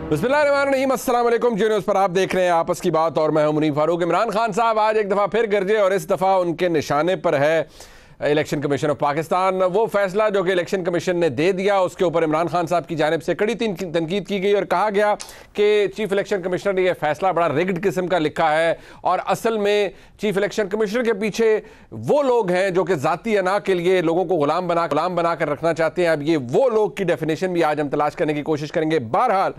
बिस्मिल्लाहिर्रहमानिर्रहीम, अस्सलाम वालेकुम। जी न्यूज़ पर आप देख रहे हैं आपस की बात और मैं हूं मुनीर फारूक। इमरान खान साहब आज एक दफ़ा फिर गरजे और इस दफ़ा उनके निशाने पर है इलेक्शन कमीशन ऑफ पाकिस्तान। वो फैसला जो कि इलेक्शन कमीशन ने दे दिया उसके ऊपर इमरान खान साहब की जानिब से कड़ी तनकीद की गई और कहा गया कि चीफ इलेक्शन कमिश्नर ने यह फैसला बड़ा रिग्ड किस्म का लिखा है और असल में चीफ इलेक्शन कमिश्नर के पीछे वो लोग हैं जो कि ज़ाती अना के लिए लोगों को गुलाम बना कर रखना चाहते हैं। अब ये वो लोग की डेफिनेशन भी आज हम तलाश करने की कोशिश करेंगे। बहरहाल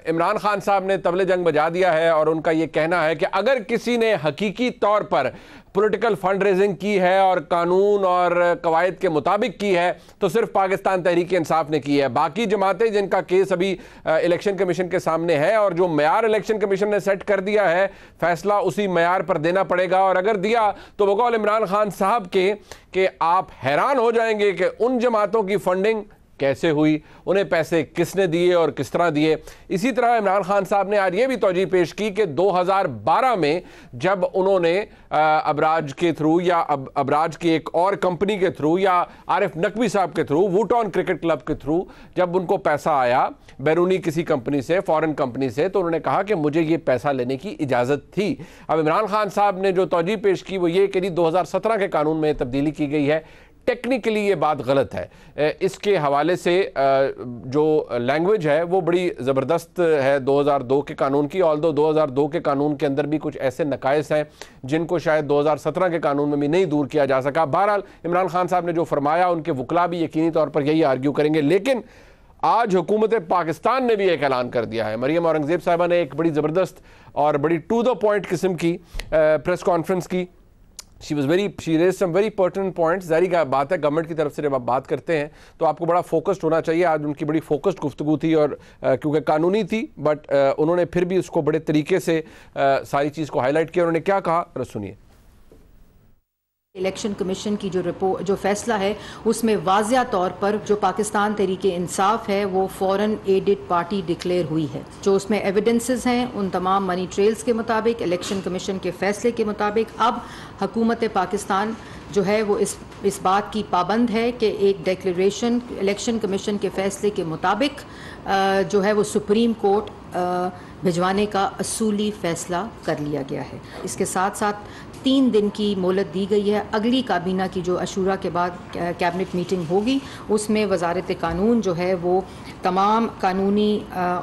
इमरान खान साहब ने तबले जंग बजा दिया है और उनका ये कहना है कि अगर किसी ने हकीकी तौर पर पॉलिटिकल फंड रेजिंग की है और कानून और कवायद के मुताबिक की है तो सिर्फ पाकिस्तान तहरीक इंसाफ ने की है। बाकी जमातें जिनका केस अभी इलेक्शन कमीशन के सामने है और जो मयार इलेक्शन कमीशन ने सेट कर दिया है फैसला उसी मयार पर देना पड़ेगा और अगर दिया तो बकौल इमरान खान साहब के आप हैरान हो जाएंगे कि उन जमातों की फंडिंग कैसे हुई, उन्हें पैसे किसने दिए और किस तरह दिए। इसी तरह इमरान खान साहब ने आज ये भी तौजीह पेश की कि 2012 में जब उन्होंने अबराज के थ्रू या अबराज की एक और कंपनी के थ्रू या आरिफ नकवी साहब के थ्रू वुटॉन क्रिकेट क्लब के थ्रू जब उनको पैसा आया बैरूनी किसी कंपनी से, फॉरेन कंपनी से, तो उन्होंने कहा कि मुझे ये पैसा लेने की इजाज़त थी। अब इमरान खान साहब ने जो तौजीह पेश की वो ये कि 2017 के कानून में तब्दीली की गई है। टेक्निकली ये बात गलत है। इसके हवाले से जो लैंग्वेज है वो बड़ी ज़बरदस्त है 2002 के कानून की, ऑल्दो 2002 के कानून के अंदर भी कुछ ऐसे नकाइस हैं जिनको शायद 2017 के कानून में भी नहीं दूर किया जा सका। बहरहाल इमरान खान साहब ने जो फरमाया उनके वकला भी यकीनी तौर पर यही आर्ग्यू करेंगे। लेकिन आज हुकूमत पाकिस्तान ने भी एक ऐलान कर दिया है। मरियम औरंगज़ेब साहिबा ने एक बड़ी ज़बरदस्त और बड़ी टू द पॉइंट किस्म की प्रेस कॉन्फ्रेंस की। She raise some very pertinent points. ज़ाहिर बात है गवर्नमेंट की तरफ से जब आप बात करते हैं तो आपको बड़ा फोकस्ड होना चाहिए। आज उनकी बड़ी फोकस्ड गुफ्तगू थी और क्योंकि कानूनी थी बट उन्होंने फिर भी उसको बड़े तरीके से सारी चीज़ को हाईलाइट किया। उन्होंने क्या कहा सुनिए। इलेक्शन कमीशन की जो फैसला है उसमें वाज़िया तौर पर जो पाकिस्तान तहरीक इंसाफ है वो फॉरेन एडेड पार्टी डिक्लेयर हुई है। जो उसमें एविडेंसेस हैं उन तमाम मनी ट्रेल्स के मुताबिक इलेक्शन कमीशन के फैसले के मुताबिक अब हुकूमत पाकिस्तान जो है वो इस बात की पाबंद है कि एक डिक्लेरेशन इलेक्शन कमीशन के फैसले के मुताबिक जो है वो सुप्रीम कोर्ट भिजवाने का असूली फ़ैसला कर लिया गया है। इसके साथ साथ 3 दिन की मोहलत दी गई है। अगली काबीना की जो अशूरा के बाद कैबिनेट मीटिंग होगी उसमें वजारत कानून जो है वो तमाम कानूनी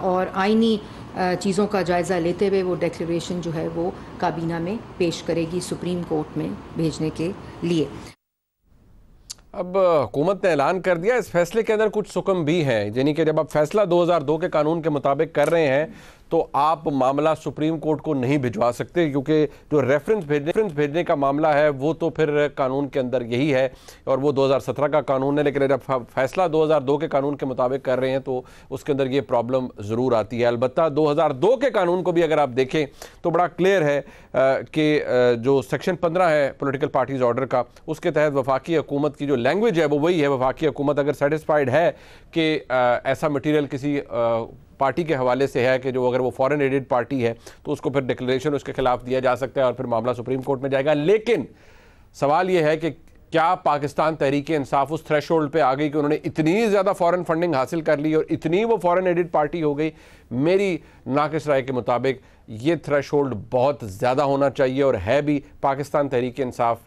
और आइनी चीज़ों का जायज़ा लेते हुए वो डिक्लेरेशन जो है वो काबीना में पेश करेगी सुप्रीम कोर्ट में भेजने के लिए। अब हुकूमत ने ऐलान कर दिया, इस फैसले के अंदर कुछ सुकम भी हैं, यानी कि जब आप फैसला 2002 के कानून के मुताबिक कर रहे हैं तो आप मामला सुप्रीम कोर्ट को नहीं भिजवा सकते क्योंकि जो रेफरेंस भेजने का मामला है वो तो फिर कानून के अंदर यही है और वो 2017 का कानून है। लेकिन जब फैसला 2002 के कानून के मुताबिक कर रहे हैं तो उसके अंदर ये प्रॉब्लम ज़रूर आती है। अलबत्ता 2002 के कानून को भी अगर आप देखें तो बड़ा क्लियर है कि जो सेक्शन 15 है पॉलिटिकल पार्टीज़ ऑर्डर का, उसके तहत वफाकी हुकूमत की जो लैंग्वेज है वो वही है। वफाकी हुकूमत अगर सेटिस्फाइड है कि ऐसा मटीरियल किसी पार्टी के हवाले से है कि जो अगर वो फॉरेन एडेड पार्टी है तो उसको फिर डिक्लेरेशन उसके खिलाफ दिया जा सकता है और फिर मामला सुप्रीम कोर्ट में जाएगा। लेकिन सवाल ये है कि क्या पाकिस्तान तहरीक इंसाफ उस थ्रेशोल्ड पे आ गई कि उन्होंने इतनी ज़्यादा फॉरेन फंडिंग हासिल कर ली और इतनी वो फॉरेन एडेड पार्टी हो गई? मेरी नाकिस राय के मुताबिक ये थ्रेशोल्ड बहुत ज़्यादा होना चाहिए और है भी। पाकिस्तान तहरीक इंसाफ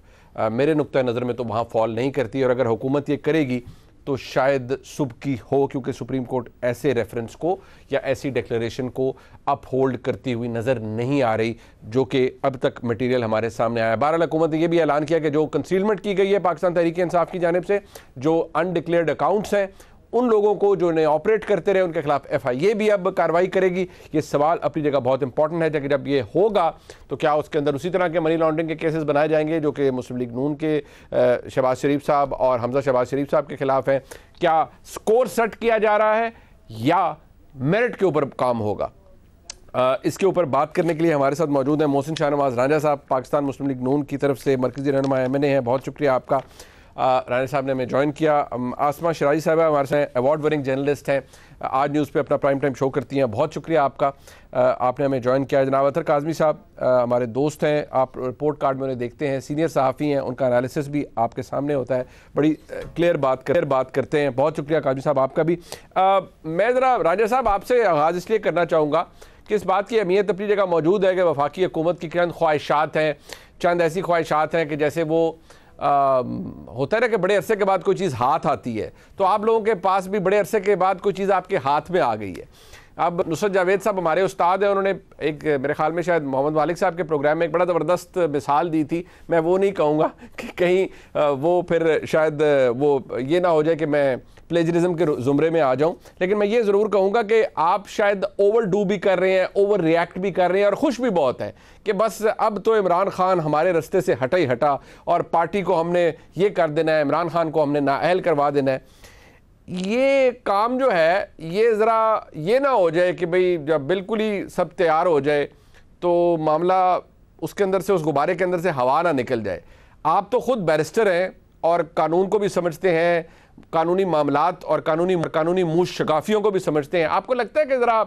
मेरे नुक्ता नज़र में तो वहाँ फॉल नहीं करती और अगर हुकूमत ये करेगी तो शायद सुबह की हो क्योंकि सुप्रीम कोर्ट ऐसे रेफरेंस को या ऐसी डिक्लेरेशन को अपहोल्ड करती हुई नज़र नहीं आ रही जो कि अब तक मटेरियल हमारे सामने आया। बहरहाल हुकूमत ने यह भी ऐलान किया कि जो कंसीलमेंट की गई है पाकिस्तान तहरीक इंसाफ की जानिब से, जो अनडिक्लेयर्ड अकाउंट्स हैं उन लोगों को जो ने ऑपरेट करते रहे उनके खिलाफ FIA भी अब कार्रवाई करेगी। ये सवाल अपनी जगह बहुत इंपॉर्टेंट है कि जब ये होगा तो क्या उसके अंदर उसी तरह के मनी लॉन्ड्रिंग के केसेस बनाए जाएंगे जो कि मुस्लिम लीग नून के शहबाज शरीफ साहब और हमजा शहबाज शरीफ साहब के खिलाफ हैं? क्या स्कोर सेट किया जा रहा है या मेरिट के ऊपर काम होगा? इसके ऊपर बात करने के लिए हमारे साथ मौजूद हैं मोहसिन शाहनवाज रांझा साहब, पाकिस्तान मुस्लिम लीग नून की तरफ से मरकज़ी रहनुमा MNA हैं। बहुत शुक्रिया आपका। राना साहब ने हमें ज्वाइन किया। आसमा शराजी साहब हमारे साथ अवार्ड विनिंग जर्नलिस्ट हैं, आज न्यूज़ पे अपना प्राइम टाइम शो करती हैं। बहुत शुक्रिया आपका, आपने हमें ज्वाइन किया। जनाब अतर काज़मी साहब हमारे दोस्त हैं, आप रिपोर्ट कार्ड में उन्हें देखते हैं, सीनियर सहाफ़ी हैं, उनका एनालिसिस भी आपके सामने होता है, बड़ी क्लियर बात करते हैं। बहुत शुक्रिया काज़मी साहब आपका भी। मैं ज़रा राजा साहब आपसे आगाज़ इसलिए करना चाहूँगा कि इस बात की अहमियत अपनी जगह मौजूद है कि वफाकी हुकूमत की चंद ख्वाहिशात हैं, चंद ऐसी ख्वाहिशात हैं कि जैसे वो होता है ना कि बड़े अरसे के बाद कोई चीज़ हाथ आती है, तो आप लोगों के पास भी बड़े अरसे के बाद कोई चीज़ आपके हाथ में आ गई है। अब नुसरत जावेद साहब हमारे उस्ताद हैं, उन्होंने एक मेरे ख्याल में शायद मोहम्मद वालिक साहब के प्रोग्राम में एक बड़ा ज़बरदस्त मिसाल दी थी। मैं वो नहीं कहूँगा कि कहीं वो फिर शायद वो ये ना हो जाए कि मैं प्लेजरिज्म के ज़ुमरे में आ जाऊं, लेकिन मैं ये ज़रूर कहूँगा कि आप शायद ओवर डू भी कर रहे हैं, ओवर रिएक्ट भी कर रहे हैं और खुश भी बहुत है कि बस अब तो इमरान खान हमारे रास्ते से हटा ही हटा और पार्टी को हमने ये कर देना है, इमरान खान को हमने नाअहल करवा देना है। ये काम जो है ये ज़रा ये ना हो जाए कि भाई जब बिल्कुल ही सब तैयार हो जाए तो मामला उसके अंदर से, उस गुब्बारे के अंदर से हवा ना निकल जाए। आप तो ख़ुद बैरिस्टर हैं और कानून को भी समझते हैं, कानूनी मामलात और कानूनी मुशकाफियों को भी समझते हैं। आपको लगता है कि ज़रा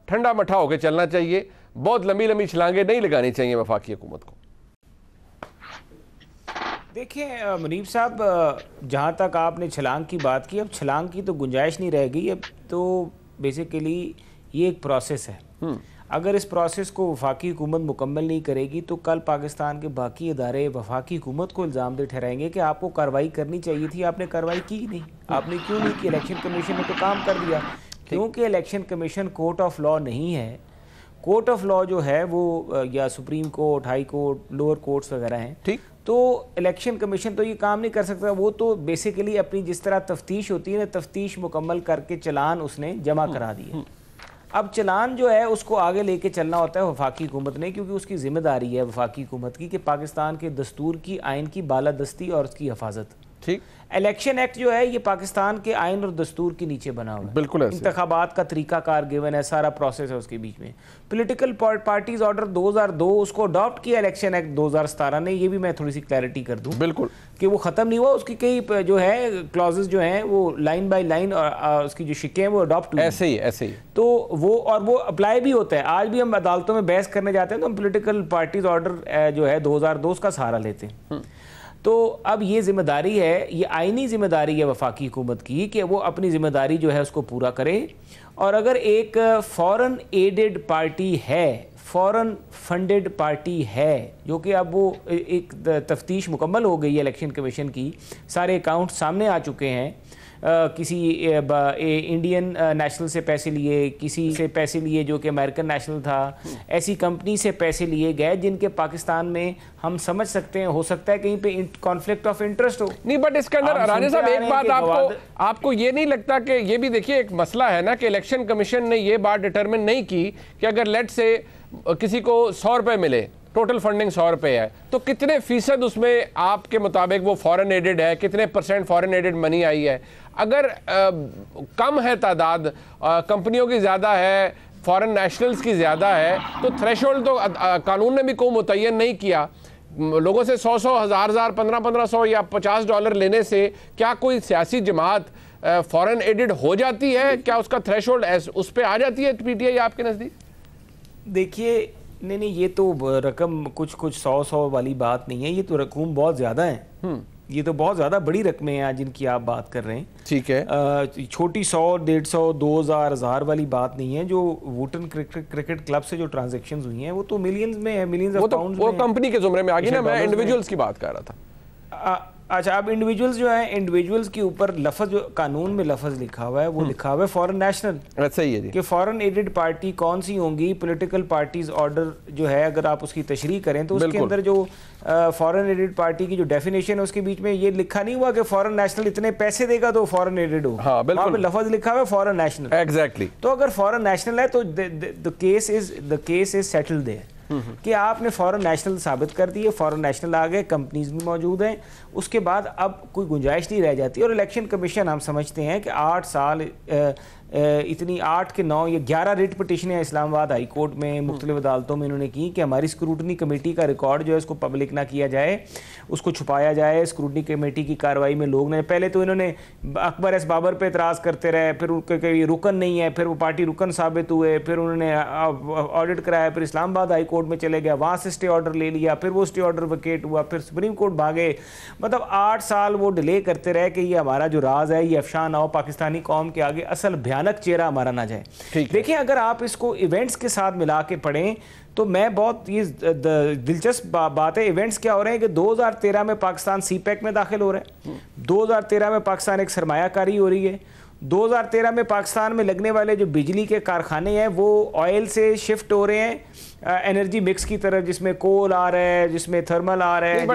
ठंडा मठा होकर चलना चाहिए, बहुत लंबी लंबी छलांगें नहीं लगानी चाहिए वफाकी हुकूमत को? देखिए मुनीब साहब, जहाँ तक आपने छलांग की बात की, अब छलांग की तो गुंजाइश नहीं रह गई। अब तो बेसिकली ये एक प्रोसेस है। अगर इस प्रोसेस को वफाकी हुकूमत मुकम्मल नहीं करेगी तो कल पाकिस्तान के बाकी इदारे वफाकी हुकूमत को इल्ज़ाम दे ठहराएंगे कि आपको कार्रवाई करनी चाहिए थी, आपने कार्रवाई की नहीं। आपने क्यों नहीं की? इलेक्शन कमीशन ने तो काम कर दिया। क्योंकि election commission court of law नहीं है। कोर्ट ऑफ लॉ जो है वो या supreme court, high court, lower courts वगैरह हैं, ठीक। तो इलेक्शन कमीशन तो ये काम नहीं कर सकता। वो तो बेसिकली अपनी जिस तरह तफ्तीश होती है ना, तफ्तीश मुकम्मल करके चलान उसने जमा करा दिए। अब चलान जो है उसको आगे लेके चलना होता है वफाकी हुकूमत ने, क्योंकि उसकी जिम्मेदारी है वफाकी हुकूमत की कि पाकिस्तान के दस्तूर की, आइन की बालादस्ती और उसकी हिफाजत। ठीक। इलेक्शन एक्ट जो है ये पाकिस्तान के आइन और दस्तूर के नीचे बना हुआ है। बिल्कुल। इंतखाबात का तरीकाकार गिवन है, सारा प्रोसेस है उसके बीच में। पॉलिटिकल पार्टीज ऑर्डर 2002 उसको अडॉप्ट किया इलेक्शन एक्ट 2017 ने। ये भी मैं थोड़ी सी क्लैरिटी कर दूं, बिल्कुल, कि वो ख़त्म नहीं हुआ। उसकी कई जो है क्लॉजेज जो हैं वो लाइन बाय लाइन और उसकी जो शिकें हैं वो अडॉप्ट हुई, ऐसे ही तो वो अप्लाई भी होता है। आज भी हम अदालतों में बहस करने जाते हैं तो हम पॉलिटिकल पार्टीज ऑर्डर जो है 2002 उसका सहारा लेते हैं। तो अब ये जिम्मेदारी है, ये आईनी जिम्मेदारी है वफाकी हुकूमत की कि वो अपनी जिम्मेदारी जो है उसको पूरा करे। और अगर एक फॉरेन एडेड पार्टी है, फॉरेन फंडेड पार्टी है, जो कि अब वो एक तफ्तीश मुकम्मल हो गई है इलेक्शन कमीशन की, सारे अकाउंट सामने आ चुके हैं, किसी इंडियन नेशनल से पैसे लिए, किसी से पैसे लिए जो कि अमेरिकन नेशनल था, ऐसी कंपनी से पैसे लिए गए जिनके पाकिस्तान में हम समझ सकते हैं, हो सकता है कहीं पे कॉन्फ्लिक्ट ऑफ इंटरेस्ट हो। नहीं, बट इसके अंदर राजा साहब एक बात आपको ये नहीं लगता कि ये भी देखिए एक मसला है ना कि इलेक्शन कमीशन ने ये बात डिटरमिन नहीं की कि अगर लेट से किसी को 100 रुपये मिले, टोटल फंडिंग 100 रुपये है, तो कितने फीसद उसमें आपके मुताबिक वो फॉरेन एडेड है, कितने % फॉरेन एडेड मनी आई है? अगर कम है तादाद, कंपनियों की ज़्यादा है, फॉरेन नेशनल्स की ज़्यादा है, तो थ्रेशोल्ड तो कानून ने भी कोई मुतय्यन नहीं किया। लोगों से 100 हज़ार 1500 या $50 लेने से क्या कोई सियासी जमात फॉरेन एडेड हो जाती है? क्या उसका थ्रेशोल्ड उस पर आ जाती है PTI आपके नज़दीक? देखिए, नहीं, ये तो रकम कुछ 100 वाली बात नहीं है, ये तो रकूम बहुत ज़्यादा है। ये तो बहुत ज़्यादा बड़ी रकमें हैं जिनकी आप बात कर रहे हैं। ठीक है, छोटी 100, 150, 2000, 1000 वाली बात नहीं है। जो वुटन क्रिकेट क्लब से जो ट्रांजैक्शंस हुई हैं वो तो मिलियंस में है, मिलियंस ऑफ पाउंड्स में। वो कंपनी के जुमरे में आ गई ना, मैं इंडिविजुअल्स की बात कर रहा था। अच्छा, अब इंडिविजुअल्स जो हैं, इंडिविजुअल्स के ऊपर लफ्ज़ जो कानून में लफ्ज़ लिखा हुआ है वो लिखा हुआ है फॉरेन नेशनल। सही है जी, कि फॉरेन एडेड पार्टी कौन सी होंगी। पॉलिटिकल पार्टीज ऑर्डर जो है अगर आप उसकी तशरीह करें तो उसके अंदर जो फॉरेन एडेड पार्टी की जो डेफिनेशन है उसके बीच में ये लिखा नहीं हुआ कि फॉरेन नेशनल इतने पैसे देगा तो फॉरेन एडेड हो। हाँ, बिल्कुल, लफ्ज़ लिखा हुआ है फॉरेन नेशनल। एग्जैक्टली। तो अगर फॉरेन नेशनल है तो the case is settled there कि आपने फॉरेन नेशनल साबित कर दिए, फॉरेन नेशनल आ गए, कंपनीज भी मौजूद हैं। उसके बाद अब कोई गुंजाइश नहीं रह जाती। और इलेक्शन कमीशन हम समझते हैं कि 8 साल इतनी 8 के 9 या 11 रिट पिटिशनें इस्लामाबाद हाई कोर्ट में मुख्तलिफ अदालतों में इन्होंने की कि हमारी स्क्रूटनी कमेटी का रिकॉर्ड जो है उसको पब्लिक ना किया जाए, उसको छुपाया जाए। स्क्रूटनी कमेटी की कार्रवाई में लोग ने पहले तो इन्होंने अकबर एस बाबर पे एतराज़ करते रहे, फिर उनके ये रुकन नहीं है, फिर वो पार्टी रुकन साबित हुए, फिर उन्होंने ऑडिट कराया, फिर इस्लामाबाद हाई कोर्ट में चले गया, वहाँ से स्टे ऑर्डर ले लिया, फिर वो स्टे ऑर्डर वेकेट हुआ, फिर सुप्रीम कोर्ट भागे। मतलब 8 साल वो डिले करते रहे कि ये हमारा जो राज है ये अफशा ना हो, पाकिस्तानी कौम के आगे असल भयानक चेहरा हमारा ना जाए। देखिए अगर आप इसको इवेंट्स के साथ मिला के पढ़ें तो मैं बहुत ये दिलचस्प बात है। इवेंट्स क्या हो रहे हैं कि 2013 में पाकिस्तान सीपैक में दाखिल हो रहा है, 2013 में पाकिस्तान एक सरमायाकारी हो रही है, 2013 में पाकिस्तान में लगने वाले जो बिजली के कारखाने हैं वो ऑयल से शिफ्ट हो रहे हैं एनर्जी मिक्स की तरफ, जिसमें कोल आ रहा है, जिसमें थर्मल आ रहा है,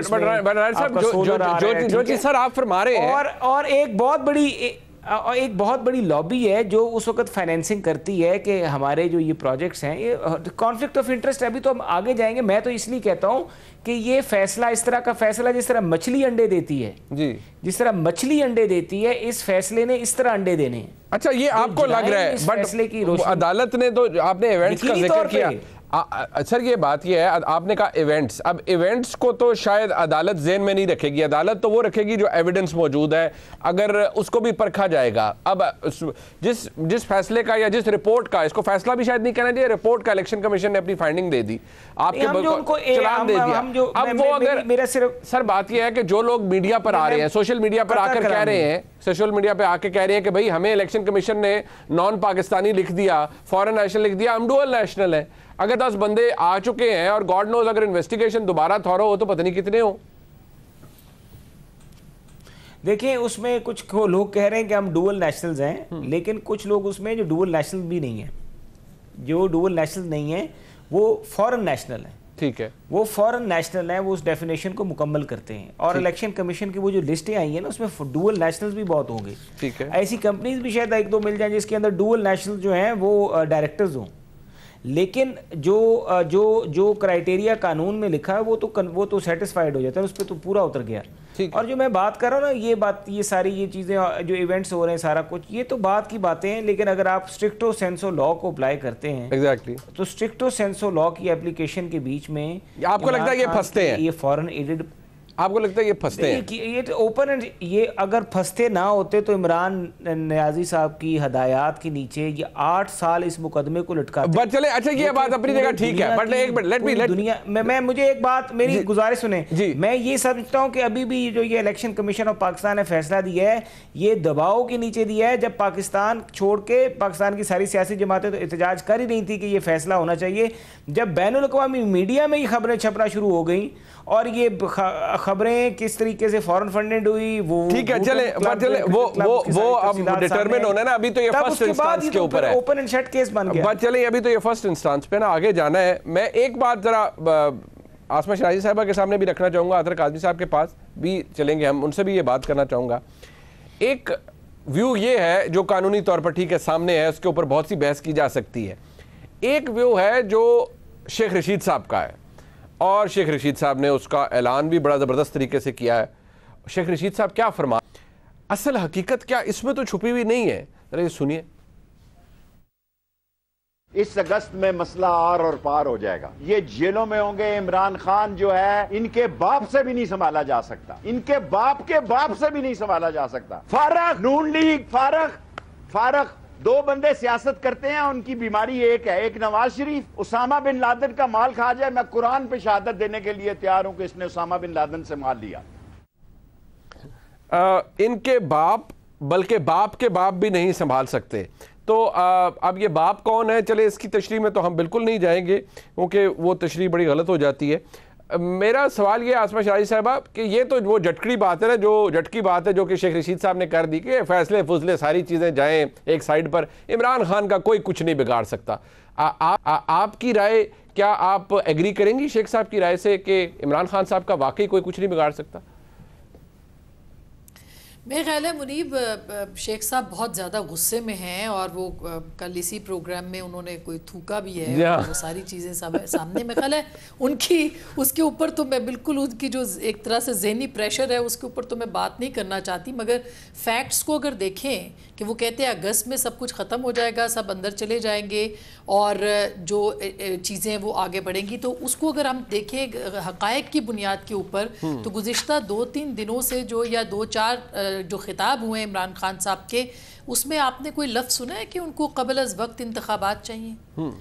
जो चीज सर आप फरमा रहे हैं। और एक बहुत बड़ी लॉबी है जो उस वक्त फाइनेंसिंग करती है कि हमारे जो ये प्रोजेक्ट्स हैं ये कॉन्फ्लिक्ट ऑफ इंटरेस्ट है। अभी तो हम आगे जाएंगे, मैं तो इसलिए कहता हूं कि ये फैसला इस तरह का फैसला जिस तरह मछली अंडे देती है जी, जिस तरह मछली अंडे देती है, इस फैसले ने इस तरह अंडे देने हैं। अच्छा ये आपको लग रहा है, बट अदालत ने तो आपने इवेंट्स का जिक्र किया सर, ये बात ये है, आपने कहा इवेंट्स, अब इवेंट्स को तो शायद अदालत ज़हन में नहीं रखेगी, अदालत तो वो रखेगी जो एविडेंस मौजूद है, अगर उसको भी परखा जाएगा। अब जिस फैसले का या जिस रिपोर्ट का, इसको फैसला भी शायद नहीं कहना चाहिए, रिपोर्ट का इलेक्शन कमीशन ने अपनी फाइंडिंग दे दी, आपके चलान दे दिया। अब वो अगर मेरा सिर्फ सर बात ये है कि जो लोग मीडिया पर आ रहे हैं, सोशल मीडिया पर आकर कह रहे हैं, सोशल मीडिया पे आके कह रहे हैं कि भाई हमें इलेक्शन कमीशन ने नॉन पाकिस्तानी लिख दिया, फॉरेन नेशनल लिख दिया, हम डुअल नेशनल है। अगर 10 बंदे आ चुके हैं और गॉड नोज अगर इन्वेस्टिगेशन दोबारा थॉरो हो तो पता नहीं कितने हो। देखिए उसमें कुछ लोग कह रहे हैं कि हम डुअल नेशनल्स हैं, लेकिन कुछ लोग उसमें जो डुअल नेशनल भी नहीं है, जो डुअल नेशनल नहीं है वो फॉरेन नेशनल है। ठीक है, वो फॉरेन नेशनल है, वो उस डेफिनेशन को मुकम्मल करते हैं। और इलेक्शन कमीशन की वो जो लिस्टें आई हैं ना उसमें डुअल नेशनल्स भी बहुत होंगे। ठीक है, ऐसी कंपनीज भी शायद 1-2 मिल जाएं जिसके अंदर डुअल नेशनल जो हैं वो डायरेक्टर्स हों, लेकिन जो क्राइटेरिया कानून में लिखा है वो तो सेटिस्फाइड हो जाता है, उस पर तो पूरा उतर गया। और जो मैं बात कर रहा हूँ ना, ये सारी ये चीज़ें जो इवेंट्स हो रहे हैं, सारा कुछ ये तो बात की बातें हैं, लेकिन अगर आप स्ट्रिक्टो सेंसो लॉ को अप्लाई करते हैं तो स्ट्रिक्टो सेंसो लॉ की एप्लीकेशन के बीच में आपको लगता है ये फंसते हैं, ये फॉरेन एडेड, आपको लगता है ये फंसते हैं? ये तो ओपन एंड, ये अगर फंसते ना होते तो इमरान नियाजी साहब की हदायत के नीचे ये 8 साल इस मुकदमे को लटकाते। बट चले, अच्छा ये बात अपनी जगह ठीक है, बट एक मिनट दुनिया मैं मुझे एक बात, मेरी गुजारिश सुने, मैं ये समझता हूँ कि अभी भी जो ये इलेक्शन कमीशन ऑफ पाकिस्तान ने फैसला दिया है ये दबाव के नीचे दिया है। जब पाकिस्तान छोड़ के पाकिस्तान की सारी सियासी जमातें तो एहतजाज कर ही नहीं थी कि ये फैसला होना चाहिए, जब बैनुल अक़वामी मीडिया में ये खबरें छपना शुरू हो गई और ये खबरें किस तरीके से फॉरेन फंडेड हुई, वो ठीक है, चले वो अब डिटरमिन होना है ना, अभी तो ये फर्स्ट इंस्टेंस के ऊपर है, ओपन एंड शट केस बन गया। बात चले, अभी तो ये फर्स्ट इंस्टेंस पे ना आगे जाना है। मैं एक बात जरा आसमा शराजी साहबा के सामने भी रखना चाहूंगा, अतर काज़मी साहब के पास भी चलेंगे, हम उनसे भी ये बात करना चाहूंगा। एक व्यू ये है जो कानूनी तौर पर ठीक है सामने है, उसके ऊपर बहुत सी बहस की जा सकती है। एक व्यू है जो शेख रशीद साहब का है, और शेख रशीद साहब ने उसका ऐलान भी बड़ा ज़बरदस्त तरीके से किया है। शेख रशीद साहब क्या फरमा, असल हकीकत क्या इसमें तो छुपी हुई नहीं है, जरा ये सुनिए। इस अगस्त में मसला और पार हो जाएगा, ये जेलों में होंगे। इमरान खान जो है इनके बाप से भी नहीं संभाला जा सकता, इनके बाप के बाप से भी नहीं संभाला जा सकता। फारक नून लीग, फारक 2 बंदे सियासत करते हैं, उनकी बीमारी एक है, एक नवाज शरीफ। उसामा बिन लादेन का माल खा जाए, मैं कुरान पे शहादत देने के लिए तैयार हूं कि इसने उसामा बिन लादेन से माल लिया। इनके बाप, बल्कि बाप के बाप भी नहीं संभाल सकते। तो अब ये बाप कौन है, चले इसकी तशरीह में तो हम बिल्कुल नहीं जाएंगे क्योंकि वो तशरीह बड़ी गलत हो जाती है। मेरा सवाल ये आसमा शराजी साहबा कि ये तो वो झटकी बात है ना, जो झटकी बात है जो कि शेख रशीद साहब ने कर दी कि फैसले फुसले सारी चीज़ें जाएं एक साइड पर, इमरान खान का कोई कुछ नहीं बिगाड़ सकता। आपकी राय, क्या आप एग्री करेंगी शेख साहब की राय से कि इमरान खान साहब का वाकई कोई कुछ नहीं बिगाड़ सकता? मेरे ख्याल है मुनीब शेख साहब बहुत ज़्यादा गुस्से में हैं और वो कल इसी प्रोग्राम में उन्होंने कोई थूका भी है और वो सारी चीज़ें सब सामने में ख्याल है उनकी उसके ऊपर तो मैं बिल्कुल उनकी जो एक तरह से ज़हनी प्रेशर है उसके ऊपर तो मैं बात नहीं करना चाहती, मगर फैक्ट्स को अगर देखें कि वो कहते हैं अगस्त में सब कुछ ख़त्म हो जाएगा, सब अंदर चले जाएंगे और जो चीज़ें वो आगे बढ़ेंगी, तो उसको अगर हम देखें हक़ाइक़ की बुनियाद के ऊपर तो गुज़िश्ता 2-3 दिनों से जो या 2-4 जो खिताब हुए इमरान खान साहब के, उसमें आपने कोई लफ्ज़ सुना है कि उनको क़ब्ल अज़ वक्त इंतखाबात चाहिए?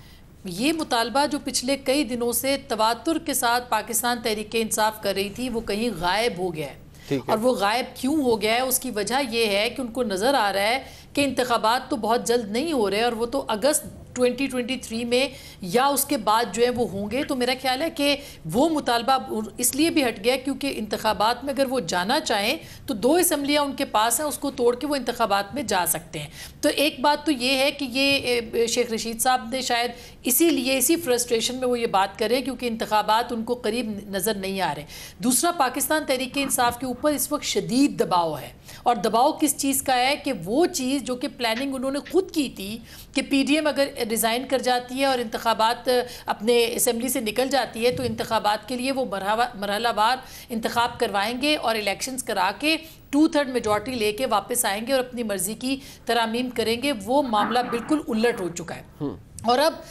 ये मुतालबा जो पिछले कई दिनों से तवातुर के साथ पाकिस्तान तहरीक इंसाफ कर रही थी वो कहीं गायब हो गया है। और वो गायब क्यों हो गया है, उसकी वजह ये है कि उनको नज़र आ रहा है कि इंतखाबात तो बहुत जल्द नहीं हो रहे और वो तो अगस्त 2023 में या उसके बाद जो है वो होंगे। तो मेरा ख्याल है कि वो मुतालबा इसलिए भी हट गया क्योंकि इंतखाबात में अगर वो जाना चाहें तो 2 असम्बलियाँ उनके पास हैं, उसको तोड़ के वो इंतखाबात में जा सकते हैं। तो एक बात तो ये है कि ये शेख रशीद साहब ने शायद इसीलिए इसी फ्रस्ट्रेशन में वो ये बात करें क्योंकि इंतखाबात उनको करीब नज़र नहीं आ रहे। दूसरा, पाकिस्तान तहरीक इंसाफ के ऊपर इस वक्त शदीद दबाव है और दबाव किस चीज़ का है कि वो चीज़ जो कि प्लानिंग उन्होंने खुद की थी कि PDM अगर रिज़ाइन कर जाती है और इंतखाबात अपने असम्बली से निकल जाती है तो इंतखाबात के लिए वो मरहलावार इंतखाब करवाएंगे और इलेक्शंस करा के 2/3 मेजॉरिटी लेके वापस आएंगे और अपनी मर्जी की तरामीम करेंगे। वो मामला बिल्कुल उलट हो चुका है और अब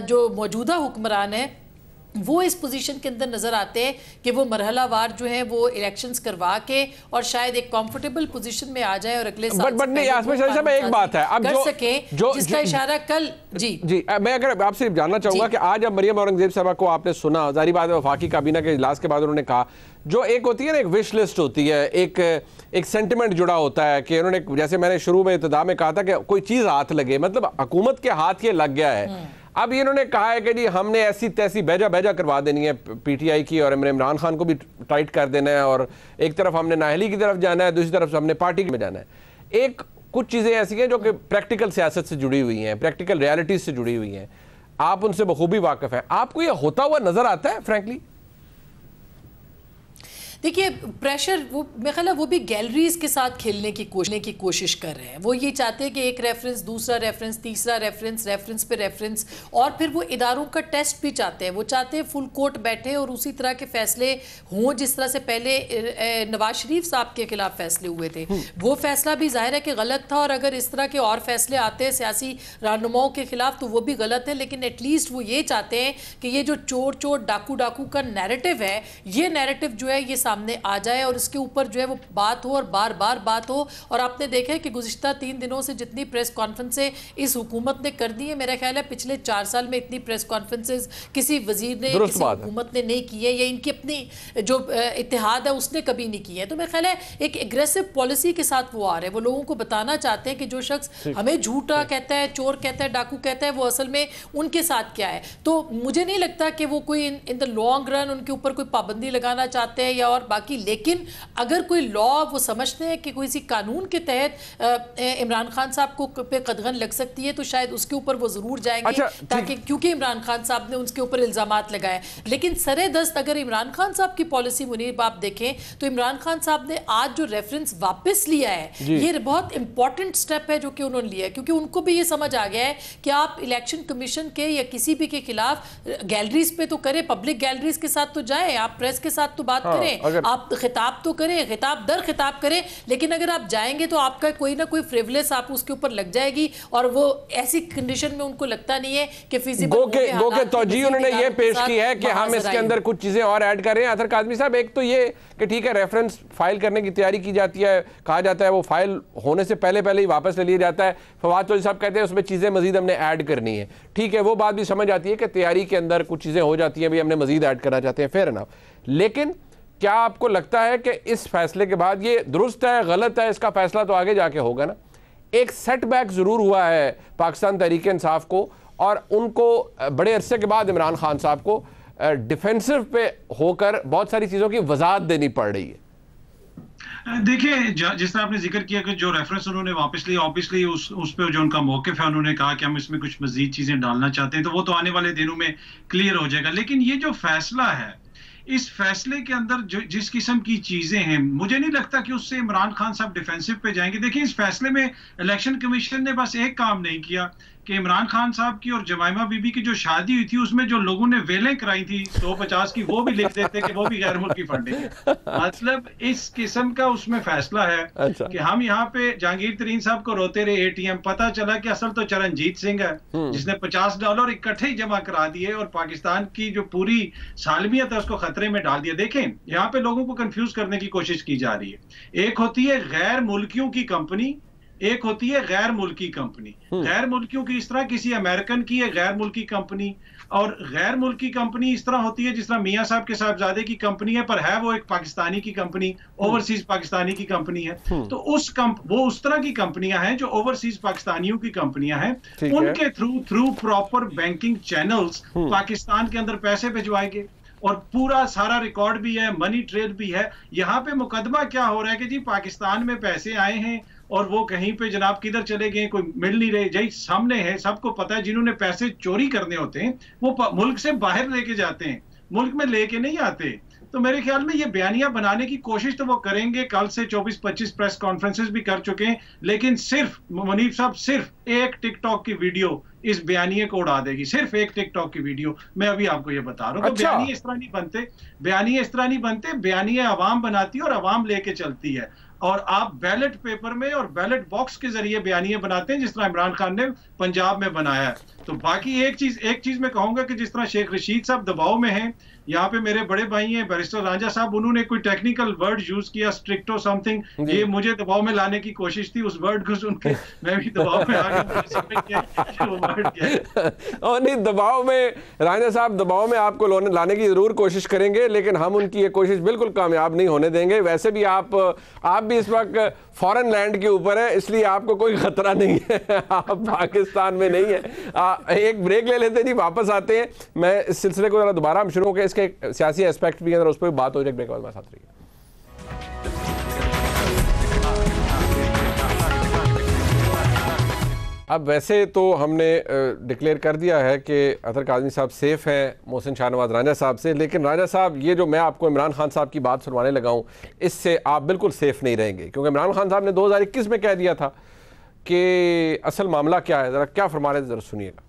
जो मौजूदा हुक्मरान है वो इस पोजीशन के अंदर नजर आते हैं कि वो मरहलावार जो है वो इलेक्शंस करवा के और शायद एक कंफर्टेबल पोजीशन में आ जाए और अगले साल बट नहीं यास्मीन शरीफ साहब, एक बात है अब कर सके जिसका इशारा कल जी मैं अगर आपसे जानना चाहूंगा कि आज अब मरियम औरंगजेब साहब को आपने सुना, जाहिर बात है वफाकी काबीना के इजलास के बाद उन्होंने कहा जो एक होती है ना, एक विश लिस्ट होती है, एक सेंटिमेंट जुड़ा होता है कि उन्होंने, जैसे मैंने शुरू में इब्तिदा में कहा था कि कोई चीज़ हाथ लगे, मतलब हुकूमत के हाथ ये लग गया है। अब ये इन्होंने कहा है कि जी हमने ऐसी तैसी बेजा करवा देनी है PTI की और इमरान खान को भी टाइट कर देना है और एक तरफ हमने नाहली की तरफ जाना है, दूसरी तरफ हमने पार्टी में जाना है। एक कुछ चीज़ें ऐसी हैं जो कि प्रैक्टिकल सियासत से जुड़ी हुई हैं, प्रैक्टिकल रियलिटीज से जुड़ी हुई हैं, आप उनसे बखूबी वाकिफ़ हैं, आपको ये होता हुआ नज़र आता है फ्रैंकली? देखिए प्रेशर वो मेरे ख्याल है वो भी गैलरीज के साथ खेलने की कोशिश कर रहे हैं। वो ये चाहते हैं कि एक रेफरेंस, दूसरा रेफरेंस, तीसरा रेफरेंस, रेफरेंस पे रेफरेंस, और फिर वो इदारों का टेस्ट भी चाहते हैं। वो चाहते हैं फुल कोर्ट बैठे और उसी तरह के फैसले हों जिस तरह से पहले नवाज शरीफ साहब के खिलाफ फैसले हुए थे। वो फैसला भी जाहिर है कि गलत था और अगर इस तरह के और फैसले आते हैं सियासी रहनुमाओं के खिलाफ तो वो भी गलत है, लेकिन एटलीस्ट वो ये चाहते हैं कि ये जो चोर डाकू का नैरेटिव है, ये नैरेटिव जो है ये सामने आ जाए और इसके ऊपर जो है वो बात हो और बार बार बात हो। और आपने देखा है कि गुज़िश्ता 3 दिनों से जितनी प्रेस कॉन्फ्रेंसें इस हुकूमत ने कर दी है, मेरा ख्याल है पिछले 4 साल में इतनी प्रेस कॉन्फ्रेंसेज किसी वजीर ने, किसी हुकूमत ने नहीं की है, या इनकी अपनी जो इत्तेहाद है उसने कभी नहीं की है। तो मेरा ख्याल है एक एग्रेसिव पॉलिसी के साथ वो आ रहे हैं। वो लोगों को बताना चाहते हैं कि जो शख्स हमें झूठा कहता है, चोर कहता है, डाकू कहता है, वो असल में उनके साथ क्या है। तो मुझे नहीं लगता कि वो कोई इन द लॉन्ग रन उनके ऊपर कोई पाबंदी लगाना चाहते हैं या और बाकी, लेकिन अगर कोई लॉ वो समझते हैं कि कोई सी कानून के तहत इमरान खान साहब को पे कदगन लग सकती है तो शायद उसके ऊपर वो जरूर जाएंगे। ताकि क्योंकि इमरान खान साहब ने उसके ऊपर इल्जामात लगाए। लेकिन सरे दस्त अगर इमरान खान साहब की पॉलिसी मुनीब आप देखें तो इमरान खान साहब ने आज जो रेफरेंस वापस लिया है ये बहुत इंपॉर्टेंट स्टेप है जो कि उन्होंने लिया है, क्योंकि उनको भी ये समझ आ गया है कि आप इलेक्शन कमीशन के या किसी भी के खिलाफ गैलरीज पे तो करें, पब्लिक गैलरीज के साथ तो जाए, आप प्रेस के साथ तो बात करें, आप खिताब तो करें, खिताब दर खिताब करें, लेकिन अगर आप जाएंगे तो आपका कोई ना कोई फ्रिवलेस आप उसके ऊपर लग जाएगी और वो ऐसी कंडीशन में उनको लगता नहीं है कि फिजिबल गो के तौजीह उन्होंने ये पेश की है कि हम इसके अंदर कुछ चीजें और ऐड कर रहे हैं। अतर काज़मी साहब, एक तो ये कि ठीक है रेफरेंस फाइल करने की तैयारी की जाती है, कहा जाता है वो फाइल होने से पहले ही वापस ले लिया जाता है। फवाद चौधरी साहब कहते हैं उसमें चीजें मजीद हमने ऐड करनी है। ठीक है, वो बात भी समझ आती है कि तैयारी के अंदर कुछ चीजें हो जाती हैं, भी हमने मजीद ऐड करना चाहते हैं, फेयर एनफ। लेकिन क्या आपको लगता है कि इस फैसले के बाद ये दुरुस्त है, गलत है, इसका फैसला तो आगे जाके होगा ना? एक सेटबैक जरूर हुआ है पाकिस्तान तहरीक इंसाफ को और उनको बड़े अरसे के बाद इमरान खान साहब को डिफेंसिव पे होकर बहुत सारी चीज़ों की वजाहत देनी पड़ रही है। देखिए, जिस तरह आपने जिक्र किया कि जो रेफरेंस उन्होंने वापस लिया, ऑब्वियसली उस पर जो उनका मौक़िफ़ है, उन्होंने कहा कि हम इसमें कुछ मजीद चीज़ें डालना चाहते हैं, तो वो तो आने वाले दिनों में क्लियर हो जाएगा। लेकिन ये जो फैसला है इस फैसले के अंदर जो जिस किस्म की चीजें हैं, मुझे नहीं लगता कि उससे इमरान खान साहब डिफेंसिव पे जाएंगे। देखिए, इस फैसले में इलेक्शन कमीशन ने बस एक काम नहीं किया कि इमरान खान साहब की और जमाइमा बीबी की जो शादी हुई थी उसमें जो लोगों ने वेलें कराई थी 150 की, वो भी लिख देते कि वो भी गैर मुल्की फंडिंग है। मतलब इस किस्म का उसमें फैसला है। अच्छा। कि हम यहाँ पे जहांगीर तरीन साहब को रोते रहे एटीएम, पता चला कि असल तो चरणजीत सिंह है जिसने $50 इकट्ठे ही जमा करा दिए और पाकिस्तान की जो पूरी सालमियत है उसको खतरे में डाल दिया। देखें, यहाँ पे लोगों को कंफ्यूज करने की कोशिश की जा रही है। एक होती है गैर मुल्कियों की कंपनी, एक होती है गैर मुल्की कंपनी। गैर मुल्कियों की इस तरह किसी अमेरिकन की है गैर मुल्की कंपनी, और गैर मुल्की कंपनी इस तरह होती है जिस तरह मियां साहब के साहबजादे की कंपनी है, पर है वो एक पाकिस्तानी की कंपनी, ओवरसीज पाकिस्तानी की कंपनी है। तो वो उस तरह की कंपनियां हैं जो ओवरसीज पाकिस्तानियों की कंपनियां हैं, उनके through proper banking channels Pakistan के अंदर पैसे भिजवाए गए और पूरा सारा रिकॉर्ड भी है, मनी ट्रेल भी है। यहाँ पे मुकदमा क्या हो रहा है कि जी पाकिस्तान में पैसे आए हैं और वो कहीं पे जनाब किधर चले गए, कोई मिल नहीं रहे। जय सामने है, सबको पता है, जिन्होंने पैसे चोरी करने होते हैं वो मुल्क से बाहर लेके जाते हैं, मुल्क में लेके नहीं आते। तो मेरे ख्याल में ये बयानियां बनाने की कोशिश तो वो करेंगे, कल से 24-25 प्रेस कॉन्फ्रेंसेस भी कर चुके हैं, लेकिन सिर्फ मुनीफ साहब सिर्फ एक टिकटॉक की वीडियो इस बयानिए को उड़ा देगी, सिर्फ एक टिकटॉक की वीडियो। मैं अभी आपको ये बता रहा हूँ। तो बयानिए इस तरह नहीं बनते, बयानिए इस तरह नहीं बनते, बयानिए अवाम बनाती है और अवाम लेके चलती है। और आप बैलेट पेपर में और बैलेट बॉक्स के जरिए बयानिए बनाते हैं जिस तरह इमरान खान ने पंजाब में बनाया है। तो बाकी एक चीज मैं कहूंगा कि जिस तरह शेख रशीद साहब दबाव में हैं, यहाँ पे मेरे बड़े भाई हैं बैरिस्टर रांझा साहब, उन्होंने कोई टेक्निकल वर्ड यूज किया, स्ट्रिक्टो समथिंग, ये मुझे दबाव में लाने की कोशिश थी। उस वर्ड को सुन के मैं भी दबाव में आ गया। नहीं, दबाव में रांझा साहब, दबाव में आपको लाने की जरूर कोशिश करेंगे, लेकिन हम उनकी ये कोशिश बिल्कुल कामयाब नहीं होने देंगे। वैसे भी आप भी इस वक्त फॉरेन लैंड के ऊपर है, इसलिए आपको कोई खतरा नहीं है, आप पाकिस्तान में नहीं है। एक ब्रेक ले लेते हैं जी, वापस आते हैं। मैं इस सिलसिले को जरा दोबारा हम शुरू हो गए, इसके सियासी एस्पेक्ट भी है, उस पर बात हो जाए। ब्रेक के बाद में साथ रहिए। अब वैसे तो हमने डिक्लेयर कर दिया है कि अतर काज़मी साहब सेफ हैं मोहसिन शाहनवाज रांझा साहब से, लेकिन रांझा साहब, ये जो मैं आपको इमरान खान साहब की बात सुनवाने लगा हूँ, इससे आप बिल्कुल सेफ नहीं रहेंगे, क्योंकि इमरान खान साहब ने 2021 में कह दिया था कि असल मामला क्या है। ज़रा क्या फरमा रहे थे, ज़रा सुनिएगा।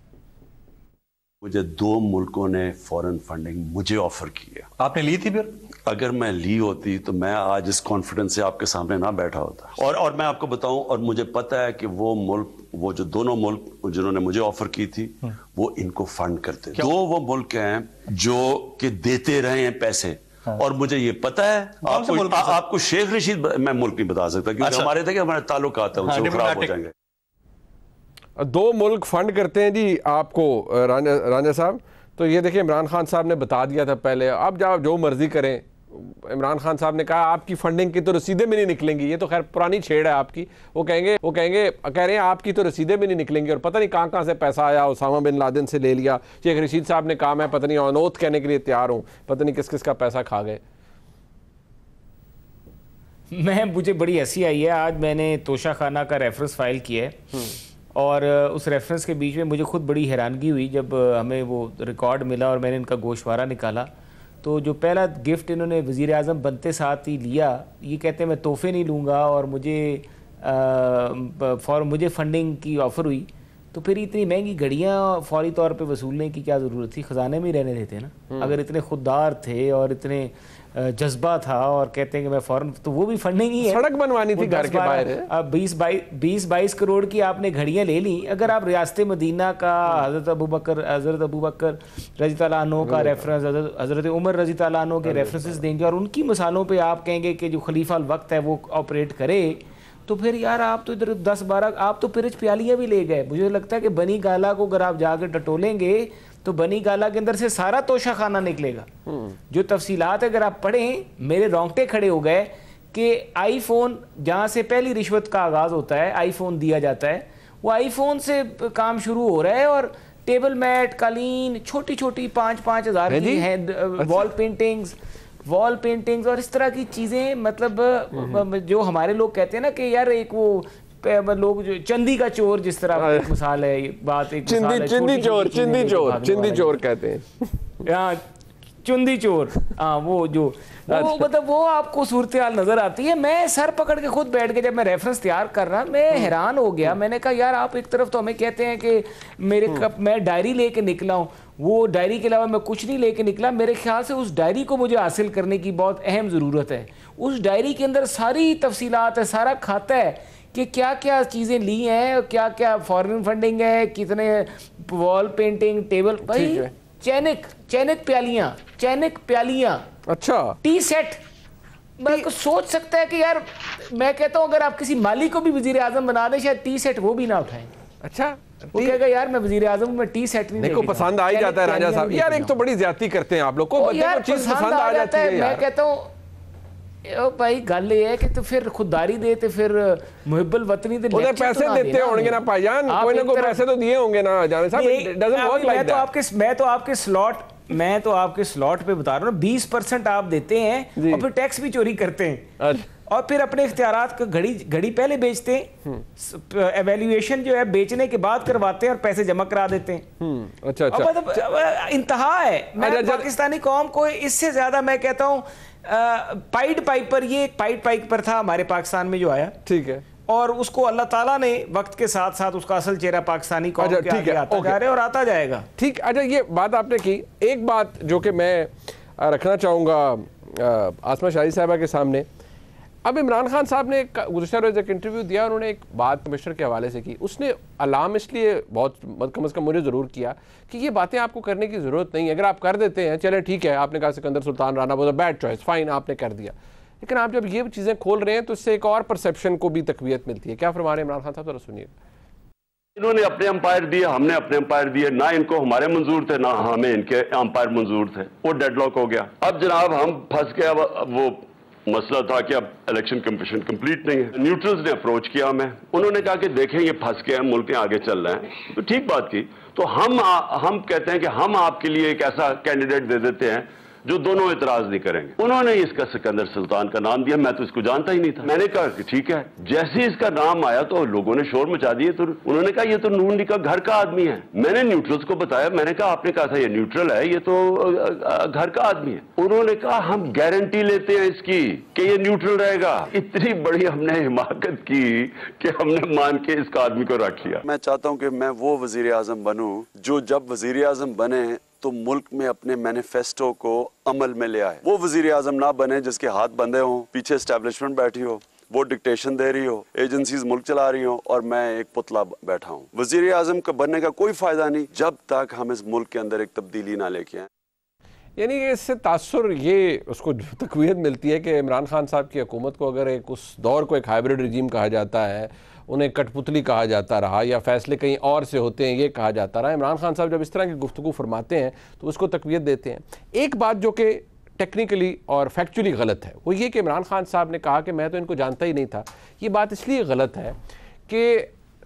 मुझे 2 मुल्कों ने फॉरेन फंडिंग मुझे ऑफर की है। आपने ली थी? फिर अगर मैं ली होती तो मैं आज इस कॉन्फिडेंस से आपके सामने ना बैठा होता। और मैं आपको बताऊं, और मुझे पता है कि वो जो दोनों मुल्क जिन्होंने मुझे ऑफर की थी वो इनको फंड करते। 2 वो मुल्क हैं जो कि देते रहे हैं पैसे। और मुझे ये पता है, आपको शेख रशीद मैं मुल्क नहीं बता सकता, क्योंकि हमारे थे कि हमारे ताल्लुकात है उनसे, खराब हो जाएंगे। 2 मुल्क फंड करते हैं जी आपको रांझा साहब। तो ये देखिए, इमरान खान साहब ने बता दिया था पहले, अब जब जो मर्जी करें। इमरान खान साहब ने कहा आपकी फंडिंग की तो रसीदें भी नहीं निकलेंगी। ये तो खैर पुरानी छेड़ है आपकी। वो कह रहे हैं आपकी तो रसीदें भी नहीं निकलेंगी, और पता नहीं कहाँ से पैसा आया, उसामा बिन लादेन से ले लिया। शेख रशीद साहब ने कहा मैं पता नहीं अनोथ कहने के लिए तैयार हूँ, पता नहीं किस किस का पैसा खा गए। मुझे बड़ी हंसी आई है, आज मैंने तोशा खाना का रेफरेंस फाइल किया है, और उस रेफरेंस के बीच में मुझे खुद बड़ी हैरानगी हुई जब हमें वो रिकॉर्ड मिला और मैंने इनका गोशवारा निकाला। तो जो पहला गिफ्ट इन्होंने वज़ीर आज़म बनते साथ ही लिया, ये कहते हैं मैं तोहफे नहीं लूँगा, और मुझे फंडिंग की ऑफ़र हुई। तो फिर इतनी महंगी घड़ियाँ फौरी तौर पे वसूलने की क्या ज़रूरत थी? ख़जाने में ही रहने देते ना। अगर इतने खुददार थे और इतने जज्बा था और कहते हैं कि मैं फ़ौरन, तो वो भी फंडिंग ही है। सड़क बनवानी थी घर के बाहर। 20-22 करोड़ की आपने घड़ियाँ ले ली। अगर आप रियासत मदीना का हज़रत अबू बकर रज़ी तआला अन्हु का रेफरेंस, हज़रत उमर रज़ी तआला अन्हु के रेफरेंसेस देंगे और उनकी मिसालों पे आप कहेंगे कि जो खलीफा अल वक्त है वो ऑपरेट करे, तो फिर यार आप तो इधर 10-12 आप तो पिरच प्यालियाँ भी ले गए। मुझे लगता है कि बनी गाला को अगर आप जाकर टटोलेंगे तो बनी गाला के अंदर से सारा तोशा खाना निकलेगा। जो तफसीलात अगर आप पढ़ें, मेरे रोंगटे खड़े हो गए कि आईफोन, जहाँ से पहली रिश्वत का आगाज़ होता है, आईफोन दिया जाता है, वो आईफोन से काम शुरू हो रहा है। और टेबल मैट, कालीन, छोटी छोटी 5-5 हज़ार की हैं, वॉल पेंटिंग्स और इस तरह की चीज़ें। मतलब जो हमारे लोग कहते हैं ना कि यार एक वो लोग जो चंदी का चोर, जिस तरह एक मिसाल है, बात एक चिंदी चोर कहते हैं। चुंदी चोर, हाँ वो जो वो मतलब वो आपको सूरत हाल नजर आती है। मैं सर पकड़ के खुद बैठ के जब मैं रेफरेंस तैयार कर रहा, मैं हैरान हो गया। मैंने कहा यार आप एक तरफ तो हमें कहते हैं कि मेरे मैं डायरी लेके निकला हूँ, वो डायरी के अलावा मैं कुछ नहीं लेके निकला। मेरे ख्याल से उस डायरी को मुझे हासिल करने की बहुत अहम ज़रूरत है। उस डायरी के अंदर सारी तफसीलात है, सारा खाता है कि क्या क्या चीज़ें ली हैं, क्या क्या फॉरेन फंडिंग है, कितने वॉल पेंटिंग, टेबल, भाई चैनिक प्यालियां, अच्छा टी सेट। मैं सोच सकता है कि यार मैं कहता हूं अगर आप किसी माली को भी वजीर आजम बना दें, शायद टी सेट वो भी ना उठाएं। अच्छा, वो कहेगा यार मैं वजीर आजम में टी सेट नहीं को पसंद आ ही जाता है राजा साहब। यार एक तो बड़ी ज्यादती करते हैं आप लोग को, चीज पसंद आ जाती है। मैं कहता हूँ भाई गल ये है कि तो फिर खुददारी दे तो फिर मुहिब्बुल वतनी दे उधर पैसे देते होंगे ना भाईजान, कोई ना कोई पैसे तो दिए होंगे ना जाने साहब। It doesn't work like that. मैं तो आपके स्लॉट पे बता रहा हूँ, 20% आप देते हैं और फिर टैक्स भी चोरी करते हैं और फिर अपने इख्तियारात का घड़ी पहले बेचते हैं, एवेल्युएशन जो है बेचने के बाद करवाते हैं और पैसे जमा करा देते हैं। अच्छा अच्छा, मतलब इंतहा है। मैं पाकिस्तानी कौम को इससे ज्यादा मैं कहता हूँ पाइड पाइपर, ये एक पाइड पाइपर था हमारे पाकिस्तान में जो आया, ठीक है, और उसको अल्लाह ताला ने वक्त के साथ साथ उसका असल चेहरा पाकिस्तानी कौम के आगे आता जा रहा है और आता जाएगा। ठीक, अच्छा ये बात आपने की। एक बात जो कि मैं रखना चाहूँगा आसमा शाही साहबा के सामने, अब इमरान खान साहब ने गुज़श्ता रोज़ एक इंटरव्यू दिया, उन्होंने एक बात कमिश्नर के हवाले से की। उसने अलार्म इसलिए बहुत कम अज़ कम मुझे ज़रूर किया कि ये बातें आपको करने की ज़रूरत नहीं है, अगर आप कर देते हैं चले ठीक है, आपने कहा सिकंदर सुल्तान राणा वो बैड चॉइस, फाइन आपने कर दिया, लेकिन आप जब ये चीज़ें खोल रहे हैं तो इससे एक और परसेप्शन को भी तकवीत मिलती है। क्या फरमा रहे हैं इमरान खान साहब, जरा सुनिए। इन्होंने अपने अंपायर दिए, हमने अपने अंपायर दिए, ना इनको हमारे मंजूर थे ना हमें इनके अंपायर मंजूर थे, वो डेडलॉक हो गया। अब जनाब हम फंस गए। अब वो मसला था कि अब इलेक्शन कमीशन कंप्लीट नहीं है। न्यूट्रल्स ने अप्रोच किया हमें, उन्होंने कहा कि देखें ये फंस गए हैं, मुल्क में आगे चल रहे हैं, तो ठीक बात की। तो हम कहते हैं कि हम आपके लिए एक ऐसा कैंडिडेट दे देते हैं जो दोनों इतराज नहीं करेंगे। उन्होंने इसका सिकंदर सुल्तान का नाम दिया, मैं तो इसको जानता ही नहीं था। मैंने कहा कि ठीक है, जैसे ही इसका नाम आया तो लोगों ने शोर मचा दिए। तो उन्होंने कहा ये तो नून लीग का घर का आदमी है। मैंने न्यूट्रल्स को बताया, मैंने कहा आपने कहा था ये न्यूट्रल है, ये तो घर का आदमी है। उन्होंने कहा हम गारंटी लेते हैं इसकी कि ये न्यूट्रल रहेगा। इतनी बड़ी हमने हिमाकत की कि हमने मान के इस आदमी को रख लिया। मैं चाहता हूँ कि मैं वो वजीर आजम बनूं जो जब वजीर आजम बने तो मुल्क में अपने मैनिफेस्टो को अमल में ले आए। वो वजीर आजम ना बने जिसके हाथ बंधे हों, पीछे एस्टेब्लिशमेंट बैठी हो, वो डिक्टेशन दे रही हो, एजेंसीज मुल्क चला रही हो और मैं एक पुतला बैठा हूँ। वजीर आजम का बनने का कोई फायदा नहीं जब तक हम इस मुल्क के अंदर एक तब्दीली ना लेके आए। यानी कि इससे तासुर ये उसको तकवीत मिलती है कि इमरान खान साहब की हुकूमत को अगर एक उस दौर को एक हाइब्रिड रिजीम कहा जाता है, उन्हें कठपुतली कहा जाता रहा या फैसले कहीं और से होते हैं ये कहा जाता रहा, इमरान खान साहब जब इस तरह की गुफ्तगू फरमाते हैं तो उसको तकवीत देते हैं। एक बात जो कि टेक्निकली और फैक्चुअली गलत है वो ये कि इमरान खान साहब ने कहा कि मैं तो इनको जानता ही नहीं था। ये बात इसलिए गलत है कि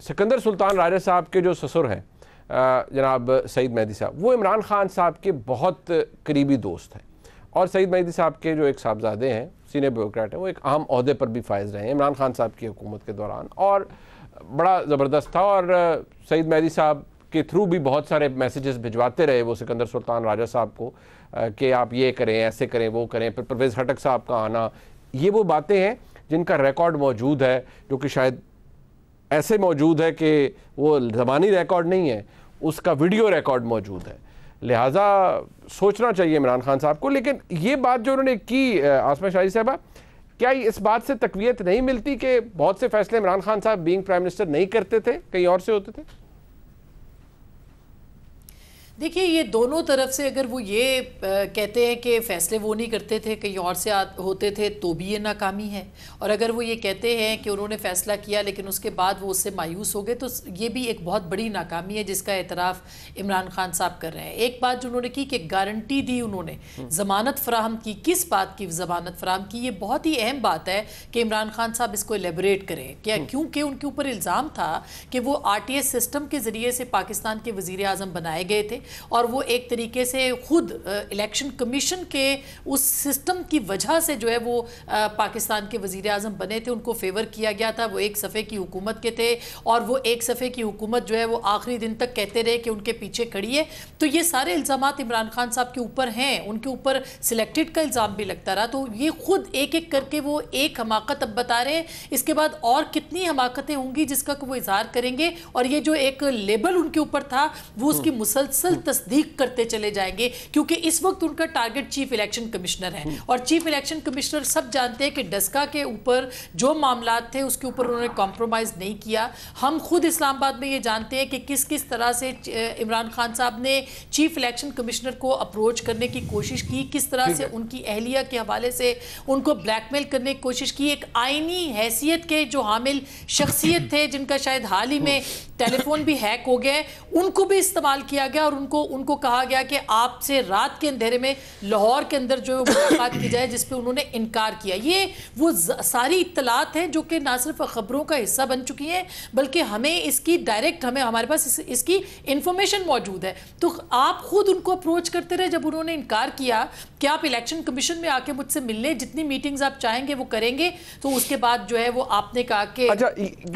सिकंदर सुल्तान राजा साहब के जो ससुर हैं जनाब सईद मेहदी साहब, वो इमरान खान साहब के बहुत करीबी दोस्त हैं और सईद मेहदी साहब के जो एक साहबजादे हैं सीनियर ब्यूरोक्रेट हैं, वो एक अहम ओहदे पर भी फायज रहे हैं इमरान खान साहब की हुकूमत के दौरान और बड़ा ज़बरदस्त था। और सईद मेहदी साहब के थ्रू भी बहुत सारे मैसेजेस भिजवाते रहे वो सिकंदर सुल्तान राजा साहब को कि आप ये करें, ऐसे करें, वो करें। फिर परवेज़ खटक साहब का आना, ये वो बातें हैं जिनका रिकॉर्ड मौजूद है, जो कि शायद ऐसे मौजूद है कि वो ज़बानी रिकॉर्ड नहीं है, उसका वीडियो रिकॉर्ड मौजूद है। लिहाजा सोचना चाहिए इमरान खान साहब को। लेकिन ये बात जो उन्होंने की आसमा शाही साहबा, क्या इस बात से तकवीत नहीं मिलती कि बहुत से फैसले इमरान खान साहब बीइंग प्राइम मिनिस्टर नहीं करते थे, कहीं और से होते थे? देखिए ये दोनों तरफ से अगर वो ये कहते हैं कि फ़ैसले वो नहीं करते थे कहीं और से होते थे तो भी ये नाकामी है, और अगर वो ये कहते हैं कि उन्होंने फ़ैसला किया लेकिन उसके बाद वो उससे मायूस हो गए तो ये भी एक बहुत बड़ी नाकामी है जिसका एतराफ़ इमरान खान साहब कर रहे हैं। एक बात जो उन्होंने की कि गारंटी दी, उन्होंने ज़मानत फ़राहम की, किस बात की ज़मानत फ़राहम की, ये बहुत ही अहम बात है कि इमरान खान साहब इसको एलेबरेट करें क्या, क्योंकि उनके ऊपर इल्ज़ाम था कि वो RTS सिस्टम के ज़रिए से पाकिस्तान के वज़ीर आज़म बनाए गए थे और वो एक तरीके से खुद इलेक्शन कमीशन के उस सिस्टम की वजह से जो है वो पाकिस्तान के वज़ीर आज़म बने थे, उनको फेवर किया गया था। वो एक सफ़े की हुकूमत के थे और वो एक सफ़े की हुकूमत जो है वो आखिरी दिन तक कहते रहे कि उनके पीछे खड़ी है। तो ये सारे इल्ज़ामात इमरान खान साहब के ऊपर हैं, उनके ऊपर सिलेक्टेड का इल्ज़ाम भी लगता रहा। तो ये खुद एक एक करके वो एक हमाकत अब बता रहे हैं, इसके बाद और कितनी हमाकतें होंगी जिसका वो इजहार करेंगे, और ये जो एक लेबल उनके ऊपर था वो उसकी मुसलसल तस्दीक करते चले जाएंगे, क्योंकि इस वक्त उनका टारगेट चीफ इलेक्शन कमिश्नर है। और चीफ इलेक्शन कमिश्नर सब जानते हैं कि डस्का के ऊपर जो मामला थे उसके ऊपर उन्होंने कॉम्प्रोमाइज़ नहीं किया। हम खुद इस्लामाबाद में ये जानते हैं कि किस किस तरह से इमरान खान साहब ने चीफ इलेक्शन कमिश्नर को अप्रोच करने की कोशिश की, किस तरह से उनकी अहलिया के हवाले से उनको ब्लैकमेल करने की कोशिश की। एक आईनी हैसियत के जो हामिल शख्सियत थे, जिनका शायद हाल ही में टेलीफोन भी हैक हो गया, उनको भी इस्तेमाल किया गया और उनको कहा गया कि आपसे रात के अंधेरे में लाहौर के अंदर जो मुलाकात की जाए, जिस पे उन्होंने इनकार किया। ये वो सारी इत्तलात हैं जो कि ना सिर्फ खबरों का हिस्सा बन चुकी हैं, बल्कि हमें इसकी डायरेक्ट हमारे पास इसकी इंफॉर्मेशन मौजूद है। तो आप खुद उनको अप्रोच करते रहे। जब उन्होंने इनकार किया कि आप इलेक्शन कमीशन में आके मुझसे मिलने, जितनी मीटिंग्स आप चाहेंगे वो करेंगे, तो उसके बाद जो है वो आपने कहा कि अच्छा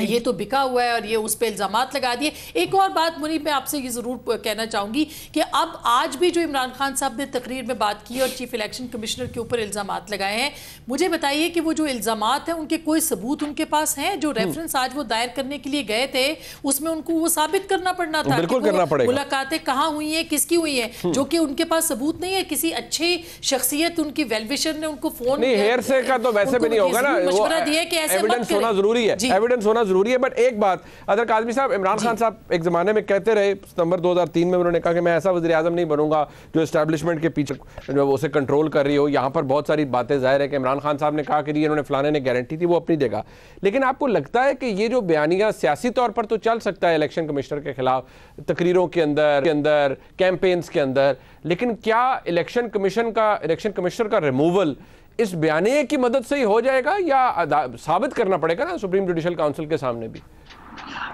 ये तो बिका हुआ है और ये उस पर इल्जामात लगा दिए। एक और बात मुनीब, मैं आपसे ये जरूर कहना चाहूंगी कि अब आज भी जो इमरान खान साहब ने तकरीर में बात की और चीफ इलेक्शन कमिश्नर के ऊपर इल्जामात लगाए हैं, मुझे बताइए कि वो जो इल्जामात हैं उनके कोई सबूत उनके पास हैं? जो रेफरेंस आज वो दायर करने के लिए गए थे उसमें उनको वो साबित करना पड़ना था, बिल्कुल करना पड़ेगा, मुलाकातें कहाँ हुई हैं, किसकी हुई हैं, जो कि उनके पास सबूत नहीं है। किसी अच्छी शख्सियत, उनकी वेलविशर ने उनको फोन नहीं, हेयर से का तो वैसे भी नहीं होगा ना, मशवरा दिया कि ऐसे एविडेंस होना जरूरी है, एविडेंस होना जरूरी है। बट एक बात, अदर काज़मी साहब, इमरान खान साहब एक ज़माने में कहते रहे, सितंबर 2003 में उन्होंने कहा कि मैं ऐसा वज़ीर आज़म नहीं बनूंगा जो एस्टैब्लिशमेंट के पीछे जो उसे कंट्रोल कर रही हो। यहाँ पर बहुत सारी बातें जाहिर है कि इमरान खान साहब ने कहा कि इन्होंने फलाने ने गारंटी थी, वो अपनी जगह। लेकिन आपको लगता है कि ये जो बयानिया सियासी तौर पर तो चल सकता है इलेक्शन कमिश्नर के खिलाफ, तकरीरों के अंदर कैंपेन्स के अंदर, लेकिन क्या इलेक्शन कमिश्नर का रिमूवल इस बयानिए की मदद से ही हो जाएगा या साबित करना पड़ेगा ना सुप्रीम जुडिशल काउंसिल के सामने भी?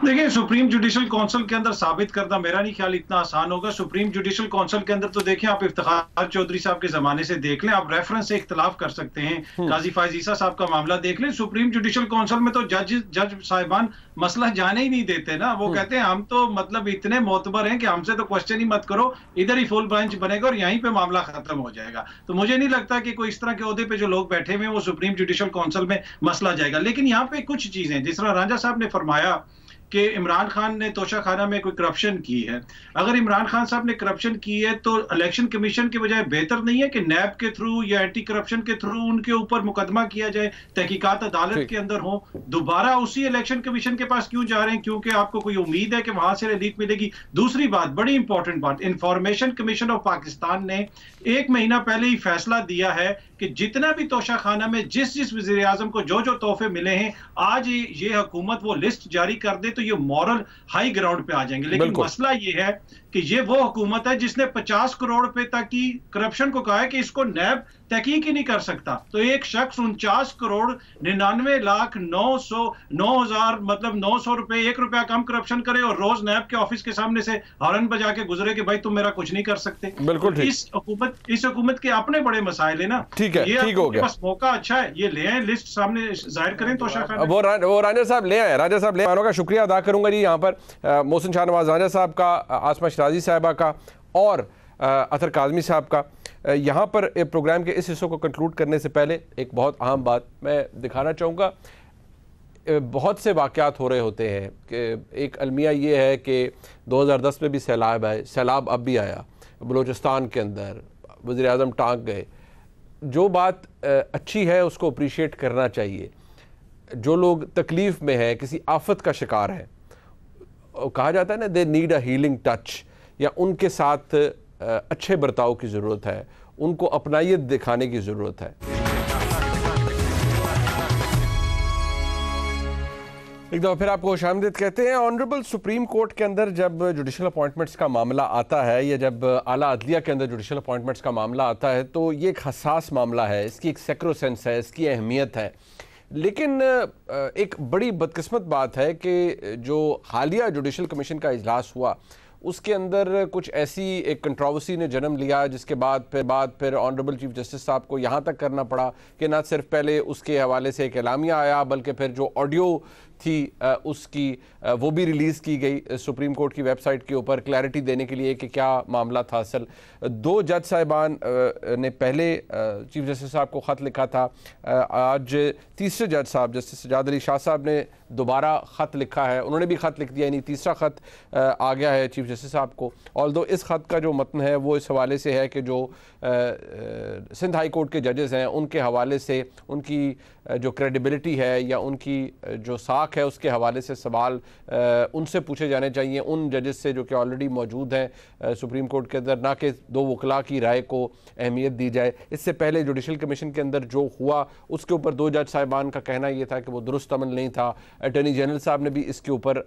देखिए, सुप्रीम जुडिशल काउंसिल के अंदर साबित करना मेरा नहीं ख्याल इतना आसान होगा। सुप्रीम जुडिशल काउंसिल के अंदर तो देखिए, आप इफ्तिखार चौधरी साहब के जमाने से देख लें, आप रेफरेंस से इख्तलाफ कर सकते हैं, काजी फायज ईसा साहब का मामला देख लें। सुप्रीम जुडिशल काउंसिल में तो जज साहिबान मसला जाने ही नहीं देते ना। वो कहते हैं हम तो मतलब इतने मोतबर हैं कि हमसे तो क्वेश्चन ही मत करो, इधर ही फुल बेंच बनेगा और यहीं पे मामला खत्म हो जाएगा। तो मुझे नहीं लगता कि कोई इस तरह के ओहदे पे जो लोग बैठे हुए हैं वो सुप्रीम जुडिशल काउंसिल में मसला जाएगा। लेकिन यहाँ पे कुछ चीजें, जिस तरह रांझा साहब ने फरमाया कि इमरान खान ने तोशाखाना में कोई करप्शन की है, अगर इमरान खान साहब ने करप्शन की है तो इलेक्शन कमीशन के बजाय बेहतर नहीं है कि नैब के थ्रू या एंटी करप्शन के थ्रू उनके ऊपर मुकदमा किया जाए, तहकीकात अदालत के अंदर हो, दोबारा उसी इलेक्शन कमीशन के पास क्यों जा रहे हैं? क्योंकि आपको कोई उम्मीद है कि वहां से रिलीफ मिलेगी। दूसरी बात, बड़ी इंपॉर्टेंट बात, इंफॉर्मेशन कमीशन ऑफ पाकिस्तान ने 1 महीना पहले ही फैसला दिया है कि जितना भी तोशाखाना में जिस वज़ीर आज़म को जो तोहफे मिले हैं, आज ये हुकूमत वो लिस्ट जारी कर दे तो ये मॉरल हाई ग्राउंड पे आ जाएंगे। लेकिन मसला ये है कि ये वो हुकूमत है जिसने 50 करोड़ रुपए तक की करप्शन को कहा है कि इसको नैब तहकीक ही नहीं कर सकता। तो एक शख्स 49 करोड़ 99,900,000 मतलब 900 रुपए, 1 रुपया कम करप्शन करे और रोज नैब के ऑफिस के सामने से हॉर्न बजा के गुजरे कि भाई तुम मेरा कुछ नहीं कर सकते। बिल्कुल ठीक। इस हुकूमत के अपने बड़े मसाइल है ना। ठीक है, ठीक हो गया। बस मौका अच्छा है, ये ले आए, लिस्ट सामने जाहिर करें। तो वो रांझा साहब ले आए, रांझा साहब ले आए, का शुक्रिया अदा करूंगा जी यहाँ पर मोहसिन शाहनवाज रांझा साहब का, आसमा शिराजी साहिबा का और अतर काज़मी साहब का। यहाँ पर प्रोग्राम के इस हिस्से को कंक्लूड करने से पहले एक बहुत अहम बात मैं दिखाना चाहूँगा। बहुत से वाक़यात हो रहे होते हैं कि एक अलमिया ये है कि 2010 में भी सैलाब है, सैलाब अब भी आया बलूचिस्तान के अंदर, वज़ीर आज़म टांक गए। जो बात अच्छी है उसको अप्रिशिएट करना चाहिए। जो लोग तकलीफ़ में हैं, किसी आफत का शिकार है, कहा जाता है ना, they need a healing touch, या उनके साथ अच्छे बर्ताव की ज़रूरत है, उनको अपनाइयत दिखाने की ज़रूरत है। एक दफ़ा फिर आपको खुशामदीद कहते हैं। ऑनरेबल सुप्रीम कोर्ट के अंदर जब जुडिशल अपॉइंटमेंट्स का मामला आता है या जब आला अदलिया के अंदर जुडिशल अपॉइंटमेंट्स का मामला आता है तो ये एक हसास मामला है, इसकी एक सेक्रोसेंस है, इसकी अहमियत है। लेकिन एक बड़ी बदकिस्मत बात है कि जो हालिया जुडिशल कमीशन का इजलास हुआ उसके अंदर कुछ ऐसी एक कंट्रोवर्सी ने जन्म लिया जिसके बाद फिर ऑनरेबल चीफ जस्टिस साहब को यहाँ तक करना पड़ा कि ना सिर्फ पहले उसके हवाले से एक एलामिया आया बल्कि फिर जो ऑडियो थी उसकी वो भी रिलीज़ की गई सुप्रीम कोर्ट की वेबसाइट के ऊपर क्लैरिटी देने के लिए कि क्या मामला था। असल 2 जज साहिबान ने पहले चीफ जस्टिस साहब को ख़त लिखा था, आज तीसरे जज साहब जस्टिस सजाद अली शाह साहब ने दोबारा ख़त लिखा है, उन्होंने भी ख़त लिख दिया, यानी तीसरा ख़त आ गया है चीफ जस्टिस साहब को। ऑल्दो इस ख़त का जो मतन है वो इस हवाले से है कि जो सिंध हाई कोर्ट के जजेस हैं उनके हवाले से उनकी जो क्रेडिबिलिटी है या उनकी जो साख है उसके हवाले से सवाल उनसे पूछे जाने चाहिए, उन जजेस से जो कि ऑलरेडी मौजूद हैं सुप्रीम कोर्ट के अंदर, ना कि 2 वकला की राय को अहमियत दी जाए। इससे पहले जुडिशल कमीशन के अंदर जो हुआ उसके ऊपर 2 जज साहिबान का कहना ये था कि वो दुरुस्त अमल नहीं था। अटॉर्नी जनरल साहब ने भी इसके ऊपर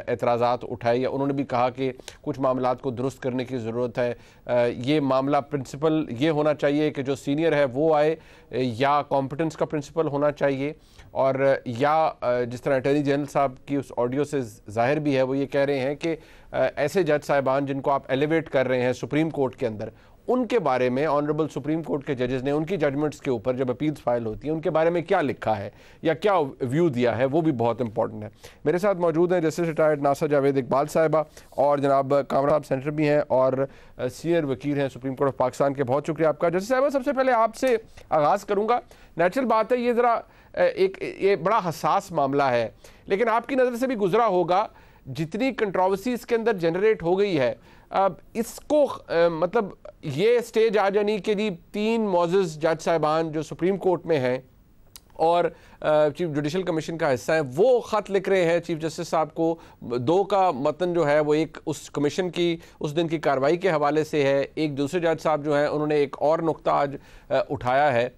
एतराज़ात उठाए या उन्होंने भी कहा कि कुछ मामलात को दुरुस्त करने की ज़रूरत है। ये मामला प्रिंसिपल ये होना चाहिए कि जो सीनियर है वो आए, या कॉम्पिटेंस का प्रिंसिपल होना चाहिए, और या जिस तरह अटॉर्नी जनरल साहब की उस ऑडियो से जाहिर भी है वो ये कह रहे हैं कि ऐसे जज साहिबान जिनको आप एलिवेट कर रहे हैं सुप्रीम कोर्ट के अंदर, उनके बारे में ऑनरेबल सुप्रीम कोर्ट के जजेस ने उनकी जजमेंट्स के ऊपर जब अपील्स फाइल होती हैं उनके बारे में क्या लिखा है या क्या व्यू दिया है, वो भी बहुत इंपॉर्टेंट है। मेरे साथ मौजूद हैं justice retired NASA Javed Iqbal साहिबा और जनाब कामरा साहब सेंटर भी हैं और सीनियर वकील हैं सुप्रीम कोर्ट ऑफ पाकिस्तान के। बहुत शुक्रिया आपका। जस्टिस साहिबा, सबसे पहले आपसे आगाज़ करूँगा। नेचुरल बात है, ये ज़रा ये बड़ा हसास मामला है, लेकिन आपकी नज़र से भी गुजरा होगा जितनी कंट्रोवर्सी इसके अंदर जनरेट हो गई है, अब इसको मतलब ये स्टेज आ जानी कि जी 3 मौजूद जज साहिबान जो सुप्रीम कोर्ट में हैं और चीफ जुडिशल कमीशन का हिस्सा है वो ख़त लिख रहे हैं चीफ जस्टिस साहब को। 2 का मतन जो है वो एक उस कमीशन की उस दिन की कार्रवाई के हवाले से है, एक दूसरे जज साहब जो हैं उन्होंने एक और नुक्ता आज उठाया है।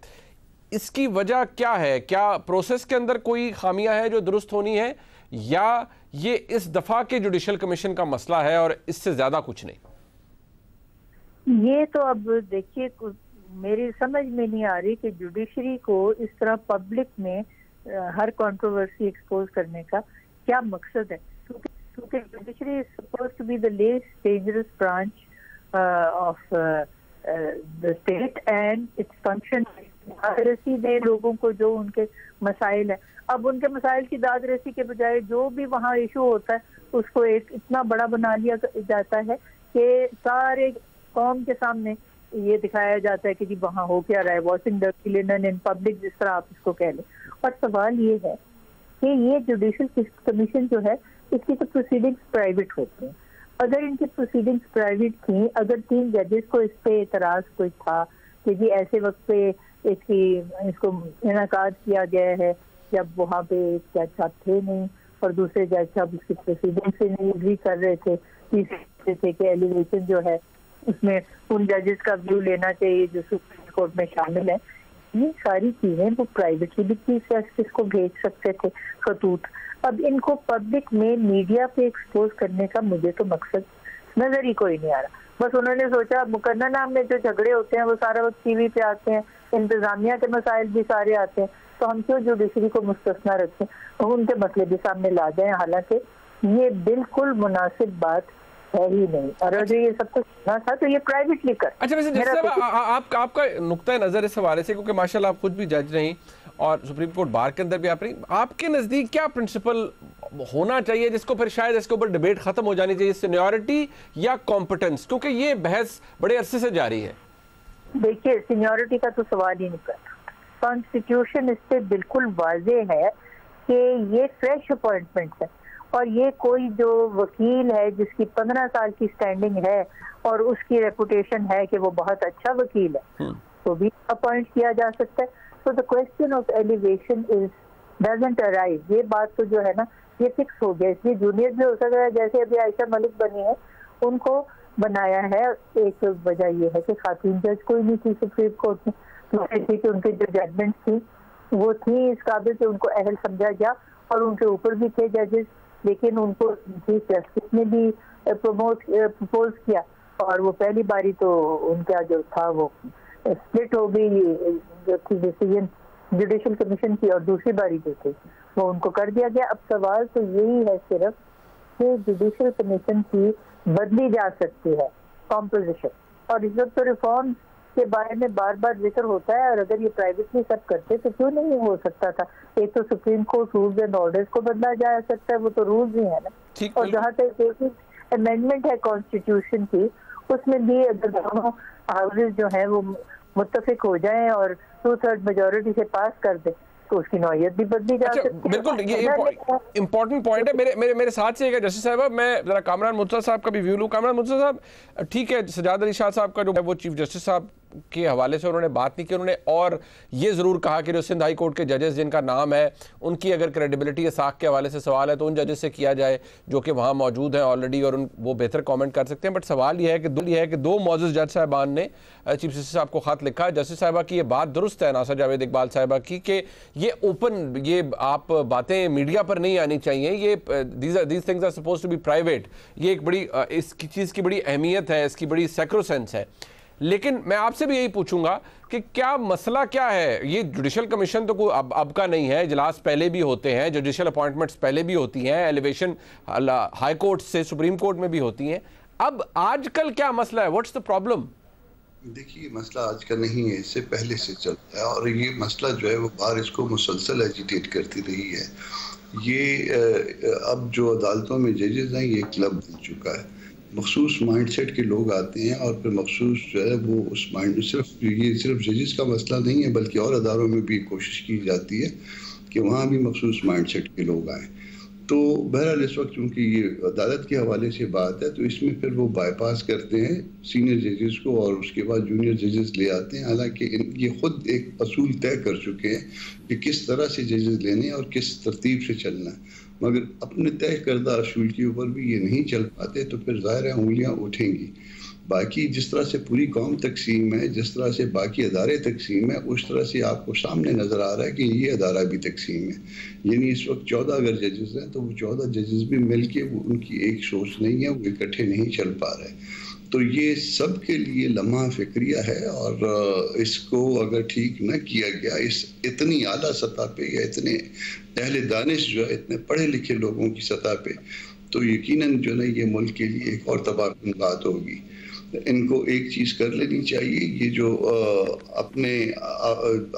इसकी वजह क्या है? क्या प्रोसेस के अंदर कोई खामियां हैं जो दुरुस्त होनी है, या ये इस दफ़ा के जुडिशल कमीशन का मसला है और इससे ज़्यादा कुछ नहीं? ये तो अब देखिए, मेरी समझ में नहीं आ रही कि जुडिशरी को इस तरह पब्लिक में हर कंट्रोवर्सी एक्सपोज करने का क्या मकसद है, क्योंकि judiciary is supposed to be the least dangerous branch of the state and its function दाद रसी दे लोगों को जो उनके मसाइल है। अब उनके मसाइल की दाद रसी के बजाय जो भी वहाँ इशू होता है उसको एक इतना बड़ा बना लिया जाता है कि सारे कौम के सामने ये दिखाया जाता है कि जी वहाँ हो क्या रहा है, washing the linen in public, जिस तरह आप इसको कह लें। और सवाल ये है कि ये जुडिशल कमीशन जो है इसकी तो प्रोसीडिंग्स प्राइवेट होती हैं। अगर इनकी प्रोसीडिंग्स प्राइवेट थी, अगर 3 जजेस को इस पे एतराज कोई था कि जी ऐसे वक्त पे इसको इनकाद किया गया है जब वहाँ पे एक जज साहब थे नहीं और दूसरे जज साहब उसकी प्रोसीडिंग से नहीं एग्री कर रहे थे, तीसरे थे कि एलिवेशन जो है उसमें उन जजेस का व्यू लेना चाहिए जो सुप्रीम कोर्ट में शामिल है। ये सारी चीजें वो प्राइवेटली भी चीफ जस्टिस को भेज सकते थे खतूत। अब इनको पब्लिक में मीडिया पे एक्सपोज करने का मुझे तो मकसद नजर ही कोई नहीं आ रहा। बस उन्होंने सोचा मुकन्ना नाम में जो झगड़े होते हैं वो सारा वक्त टीवी पे आते हैं, इंतजामिया के मसाइल भी सारे आते हैं, तो हम क्यों जुडिशरी को मुस्तस्ना रखें और उनके मसले भी सामने ला जाएं। हालांकि ये बिल्कुल मुनासिब बात है ही नहीं, और अगर ये सब कुछ ना था तो ये प्राइवेटली कर। अच्छा, वैसे जैसे आपका नुक्ता नजर इस हवाले से, क्योंकि माशाल्लाह आप खुद भी जज रही और सुप्रीम कोर्ट बार के अंदर भी आप रही, आपके नजदीक क्या प्रिंसिपल होना चाहिए जिसको फिर शायद इसके ऊपर डिबेट खत्म हो जानी चाहिए, सीनियरिटी या कॉम्पिटेंस, क्योंकि ये बहस बड़े अरसे से जारी है? देखिए, सीनियरिटी का तो सवाल ही नहीं करता। कॉन्स्टिट्यूशन इस पे बिल्कुल वाजे है कि ये फ्रेश अपॉइंटमेंट है और ये कोई जो वकील है जिसकी 15 साल की स्टैंडिंग है और उसकी रेपुटेशन है कि वो बहुत अच्छा वकील है तो भी अपॉइंट किया जा सकता है। So the question of elevation is doesn't arrive. ये बात तो जो है ना ये फिक्स हो गया, इसलिए जूनियर भी हो सकता है। जैसे अभी आयशा मलिक बनी है उनको बनाया है, एक वजह ये है कि खातून जज कोई नहीं थी सुप्रीम कोर्ट में, दूसरी थी कि उनकी जो जजमेंट थी वो थी इस काबिल से उनको अहल समझा गया, और उनके ऊपर भी थे जजेस, लेकिन उनको चीफ जस्टिस ने भी प्रपोज किया और वो पहली बारी तो उनका जो था वो स्प्लिट हो गई, जो थी डिसीजन जुडिशल कमीशन की, और दूसरी बारी जो थी वो उनको कर दिया गया। अब सवाल तो यही है सिर्फ कि जुडिशल कमीशन की बदली जा सकती है कॉम्पोजिशन। और इस वक्त तो रिफॉर्म के बारे में बार बार जिक्र होता है, और अगर ये प्राइवेटली सब करते तो क्यों नहीं हो सकता था। एक तो supreme court rules and orders को बदला जा सकता है, वो तो रूल्स ही है ना। और जहाँ तक अमेंडमेंट है कॉन्स्टिट्यूशन की, उसमें भी अगर दोनों हाउसेज जो है वो मुत्तफिक हो जाएं और 2/3 मेजोरिटी से पास कर दे तो उसकी नौयत भी बदली जा सकती है। बिल्कुल, ये इंपॉर्टेंट पॉइंट है। मेरे साथ से जस्टिस साहब, मैं जरा कामरान मुर्तज़ा साहब का भी व्यू लूँ। कामरान मुर्तज़ा साहब, ठीक है, सजाद अली शाह साहब का जो है वो चीफ जस्टिस साहब के हवाले से उन्होंने बात नहीं की। उन्होंने और ये ज़रूर कहा कि जो सिंध हाई कोर्ट के जजेस जिनका नाम है उनकी अगर क्रेडिबिलिटी या साख के हवाले से सवाल है तो उन जजेस से किया जाए जो कि वहाँ मौजूद हैं ऑलरेडी, और वो बेहतर कमेंट कर सकते हैं। बट सवाल ये है कि दो मौजूद जज साहबान ने चीफ जस्टिस साहब को ख़त लिखा है। जस्टिस साहबा की ये बात दुरुस्त है, नासिर जावेद इकबाल साहबा की, कि ये ओपन, ये आप बातें मीडिया पर नहीं आनी चाहिए, ये these things are suppose to be private. ये एक बड़ी इसकी चीज़ की बड़ी अहमियत है, इसकी बड़ी सैक्रोसेंस है। लेकिन मैं आपसे भी यही पूछूंगा कि क्या मसला क्या है। ये जुडिशल कमीशन तो कोई अब का नहीं है, इजलास पहले भी होते हैं, जुडिशल अपॉइंटमेंट्स पहले भी होती हैं, एलिवेशन हाई कोर्ट से सुप्रीम कोर्ट में भी होती हैं। अब आजकल क्या मसला है, व्हाट्स द प्रॉब्लम? देखिए, मसला आज का नहीं है, इससे पहले से चलता है, और ये मसला जो है वो बार इसको मुसलसल एजिटेट करती रही है। ये अब जो अदालतों में जजेस हैं ये क्लब बन चुका है। मखसूस माइंडसेट के लोग आते हैं और फिर मखसूस जो है वो उस माइंड, सिर्फ जजेस का मसला नहीं है बल्कि और अदारों में भी कोशिश की जाती है कि वहाँ भी मखसूस माइंडसेट के लोग आएँ। तो बहरहाल इस वक्त चूँकि ये अदालत के हवाले से बात है तो इसमें फिर वो बाईपास करते हैं सीनियर जजेस को और उसके बाद जूनियर जजेस ले आते हैं। हालांकि ये खुद एक असूल तय कर चुके हैं कि किस तरह से जजेस लेने और किस तरतीब से चलना है, मगर अपने तय करदा असूल के ऊपर भी ये नहीं चल पाते तो फिर ज़ाहिर है उंगलियाँ उठेंगी। बाकी जिस तरह से पूरी कौम तकसीम है, जिस तरह से बाकी अदारे तकसीम है, उस तरह से आपको सामने नज़र आ रहा है कि ये अदारा भी तकसीम है। यानी इस वक्त 14 अगर जजेस हैं तो वो 14 जजेस भी मिल के उनकी एक सोच नहीं है, वो इकट्ठे नहीं चल पा रहे। तो ये सब के लिए लम्हा फिक्रिया है, और इसको अगर ठीक न किया गया इस इतनी आला सतह पे या इतने अहले दानिश जो है, इतने पढ़े लिखे लोगों की सतह पे, तो यकीनन जो है ये मुल्क के लिए एक और तबाहकुन बात होगी। इनको एक चीज़ कर लेनी चाहिए, ये जो अपने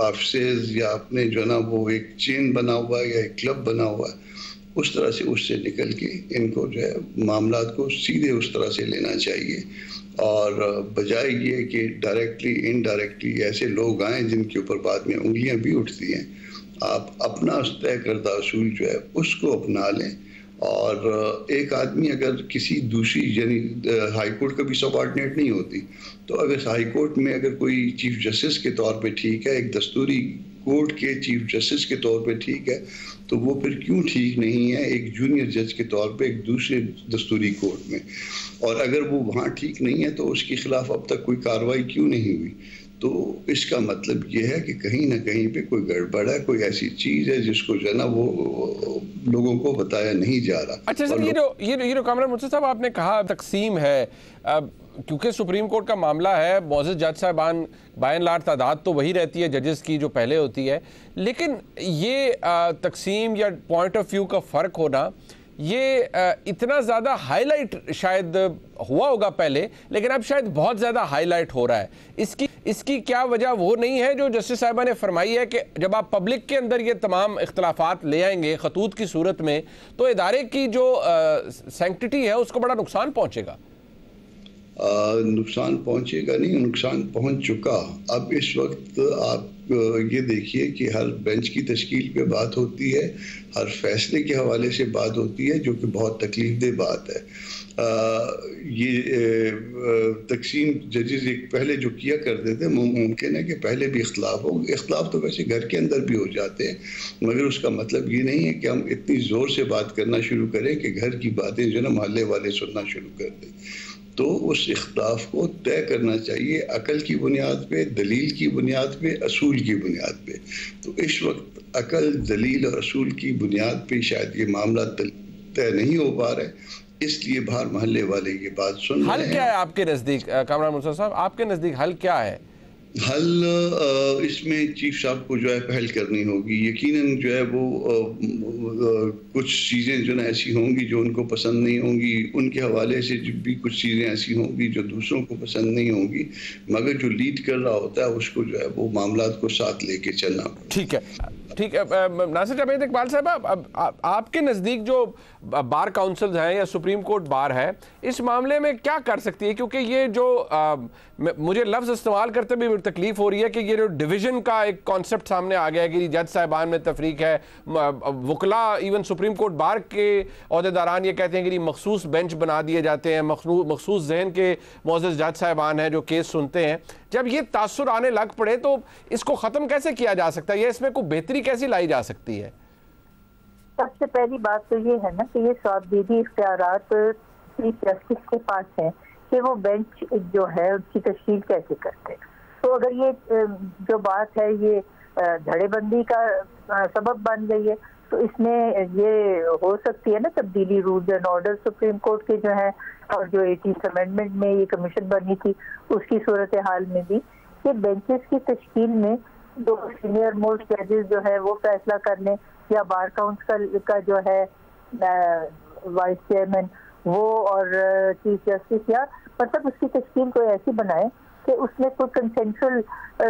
ऑफिसेज या अपने जो ना वो एक चेन बना हुआ है या एक क्लब बना हुआ है, उस तरह से उससे निकल के इनको जो है मामलात को सीधे उस तरह से लेना चाहिए, और बजाय ये कि डायरेक्टली इनडायरेक्टली ऐसे लोग आएँ जिनके ऊपर बाद में उंगलियां भी उठती हैं। आप अपना तय करदा असूल जो है उसको अपना लें, और एक आदमी अगर किसी दूसरी यानी हाई कोर्ट का भी सबऑर्डिनेट नहीं होती, तो अगर हाई कोर्ट में अगर कोई चीफ जस्टिस के तौर पे ठीक है, एक दस्तूरी कोर्ट के चीफ जस्टिस के तौर पे ठीक है, तो वो फिर क्यों ठीक नहीं है एक जूनियर जज के तौर पे एक दूसरे दस्तूरी कोर्ट में? और अगर वो वहाँ ठीक नहीं है तो उसके खिलाफ अब तक कोई कार्रवाई क्यों नहीं हुई? तो इसका मतलब ये है कि कहीं ना कहीं पे कोई गड़बड़ है, कोई ऐसी चीज़ है जिसको जो है ना वो लोगों को बताया नहीं जा रहा। अच्छा सर, ये जो कामरान मुर्तज़ा साहब आपने कहा तकसीम है, क्योंकि सुप्रीम कोर्ट का मामला है, मौजूद जज साहबान बाय एंड लार्ज तादाद तो वही रहती है जजेस की जो पहले होती है, लेकिन ये तकसीम या पॉइंट ऑफ व्यू का फ़र्क होना ये इतना ज़्यादा हाईलाइट शायद हुआ होगा पहले, लेकिन अब शायद बहुत ज़्यादा हाईलाइट हो रहा है। इसकी क्या वजह वो नहीं है जो जस्टिस साहिबा ने फरमाई है कि जब आप पब्लिक के अंदर ये तमाम इख्तलाफात ले आएंगे खतूत की सूरत में, तो इदारे की जो सैंक्टिटी है उसको बड़ा नुकसान पहुँचेगा? नुकसान पहुंचेगा नहीं, नुकसान पहुंच चुका। अब इस वक्त आप ये देखिए कि हर बेंच की तश्कील पे बात होती है, हर फैसले के हवाले से बात होती है, जो कि बहुत तकलीफदेह बात है। ये तकसीम जजेस एक पहले जो किया करते थे, मुमकिन है कि पहले भी इख्तलाफ हो, इख्तलाफ तो वैसे घर के अंदर भी हो जाते हैं, मगर उसका मतलब ये नहीं है कि हम इतनी ज़ोर से बात करना शुरू करें कि घर की बातें जो ना मोहल्ले वाले सुनना शुरू कर दें। तो उस इख्तलाफ को तय करना चाहिए अकल की बुनियाद पे, दलील की बुनियाद पे, असूल की बुनियाद पे। तो इस वक्त अकल, दलील और असूल की बुनियाद पे शायद ये मामला तय नहीं हो पा रहा है, इसलिए बाहर मोहल्ले वाले ये बात सुन रहे हैं। हल क्या है आपके नज़दीक कामरान मुर्तज़ा साहब, आपके नज़दीक हल क्या है? हल इसमें चीफ साहब को जो है पहल करनी होगी। यकीनन जो है वो कुछ चीज़ें जो है ऐसी होंगी जो उनको पसंद नहीं होंगी, उनके हवाले से भी कुछ चीज़ें ऐसी होंगी जो दूसरों को पसंद नहीं होंगी, मगर जो लीड कर रहा होता है उसको जो है वो मामलात को साथ लेके चलना। ठीक है, ठीक है। नासिर जावेद इकबाल साहब, आपके नज़दीक जो बार काउंसिल हैं या सुप्रीम कोर्ट बार है, इस मामले में क्या कर सकती है? क्योंकि ये जो मुझे लफ्ज़ इस्तेमाल करते भी तकलीफ हो रही है कि ये जो डिवीज़न का एक कॉन्सेप्ट सामने आ गया है कि जज साहिबान में तफरीक है, वकला इवन सुप्रीम कोर्ट बार के अहदेदारान ये कहते हैं कि मखसूस बेंच बना दिए जाते हैं, मखसूस जहन के मोअज़्ज़ज़ जज साहिबान हैं जो केस सुनते हैं। जब ये तासुर आने लग पड़े तो इसको ख़त्म कैसे किया जा सकता है, या इसमें कोई बेहतरी कैसी लाई जा सकती है? सबसे पहली बात तो ये है ना कि ये साबदीदी इख्तियारात चीफ जस्टिस के पास है कि वो बेंच जो है उसकी तश्कील कैसे करते हैं। तो अगर ये जो बात है ये धड़ेबंदी का सबब बन गई है तो इसमें ये हो सकती है ना तब्दीली, rules and order supreme court के जो है, और जो 18th अमेंडमेंट में ये कमीशन बनी थी उसकी सूरत हाल में भी कि बेंचेस की तश्कील में 2 सीनियर मोस्ट जजेस जो है वो फैसला कर लें, या बार काउंसिल का जो है वाइस चेयरमैन वो और चीफ जस्टिस, या मतलब उसकी तश्कील को ऐसी बनाए कि उसमें कोई कंसेंशुअल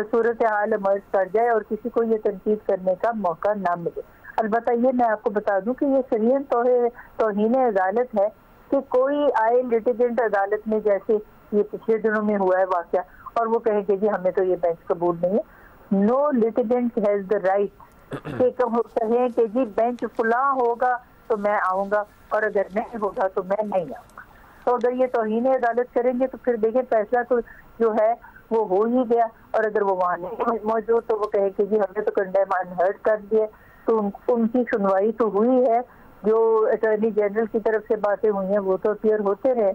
सूरत हाल इमर्ज कर जाए और किसी को ये तनकीद करने का मौका ना मिले। अलबत्ता ये मैं आपको बता दूं कि ये शरीयन तौहीन अदालत है कि कोई आए लिटिगेंट अदालत में, जैसे ये पिछले दिनों में हुआ है वाकया, और वो कहेंगे जी हमें तो ये बेंच कबूल नहीं है। No litigant has the right कि कहें कि जी बेंच फुला होगा तो मैं आऊंगा और अगर नहीं होगा तो मैं नहीं आऊंगा। तो अगर ये तौहीन अदालत करेंगे तो फिर देखें फैसला तो जो है वो हो ही गया, और अगर वो वहाँ नहीं मौजूद तो वो कहे कि जी हमने तो कंडेम अनहर्ड कर दिया। तो उनकी सुनवाई तो हुई है, जो अटॉर्नी जनरल की तरफ से बातें हुई हैं वो तो क्लियर होते रहे।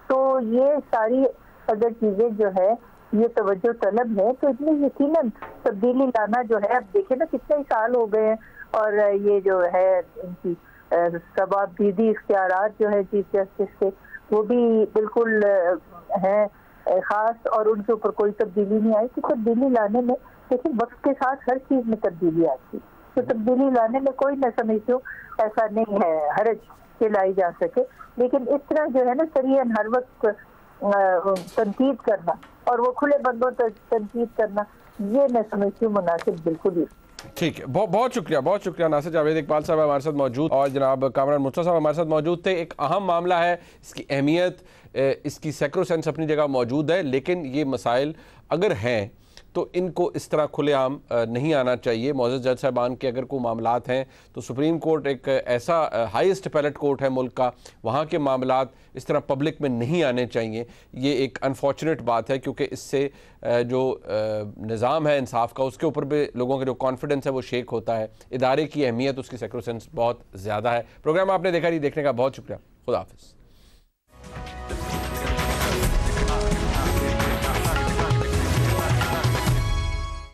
तो ये सारी अगर चीजें जो है ये तवज्जो तलब है तो इसमें यकीनन तब्दीली लाना जो है, अब देखे ना कितने ही साल हो गए हैं, और ये जो है इनकी सबाबदीदी इख्तियारात जो है चीफ जस्टिस के वो भी बिल्कुल हैं खास, और उनके ऊपर कोई तब्दीली नहीं आई। तो तब्दीली लाने में लेकिन वक्त के साथ हर चीज में तब्दीली आती है, तो तब्दीली लाने में कोई न समझती हूँ ऐसा नहीं है हरज के लाई जा सके, लेकिन इस तरह जो है ना सरियन हर वक्त तनकीद करना और वो खुले बंदों तक तनकीद करना, ये मैं समझती हूँ मुनासिब बिल्कुल ही। ठीक है, बहुत शुक्रिया नासिर जावेद इकबाल साहब हमारे साथ मौजूद, और जनाब कामरान मुस्तफा साहब हमारे साथ मौजूद थे। एक अहम मामला है, इसकी अहमियत, इसकी सैक्रोसेंस अपनी जगह मौजूद है, लेकिन ये मसाइल अगर हैं तो इनको इस तरह खुलेआम नहीं आना चाहिए। मोअज़्ज़ज़ जज साहबान के अगर कोई मामलात हैं तो सुप्रीम कोर्ट एक ऐसा हाईएस्ट अपीलेट कोर्ट है मुल्क का, वहाँ के मामलात इस तरह पब्लिक में नहीं आने चाहिए। ये एक अनफॉर्चुनेट बात है, क्योंकि इससे जो निज़ाम है इंसाफ का उसके ऊपर भी लोगों का जो कॉन्फिडेंस है वो शेक होता है। इदारे की अहमियत, उसकी सैक्रोसेंस बहुत ज़्यादा है। प्रोग्राम आपने देखा, नहीं देखने का बहुत शुक्रिया। खुदा हाफ़िज़।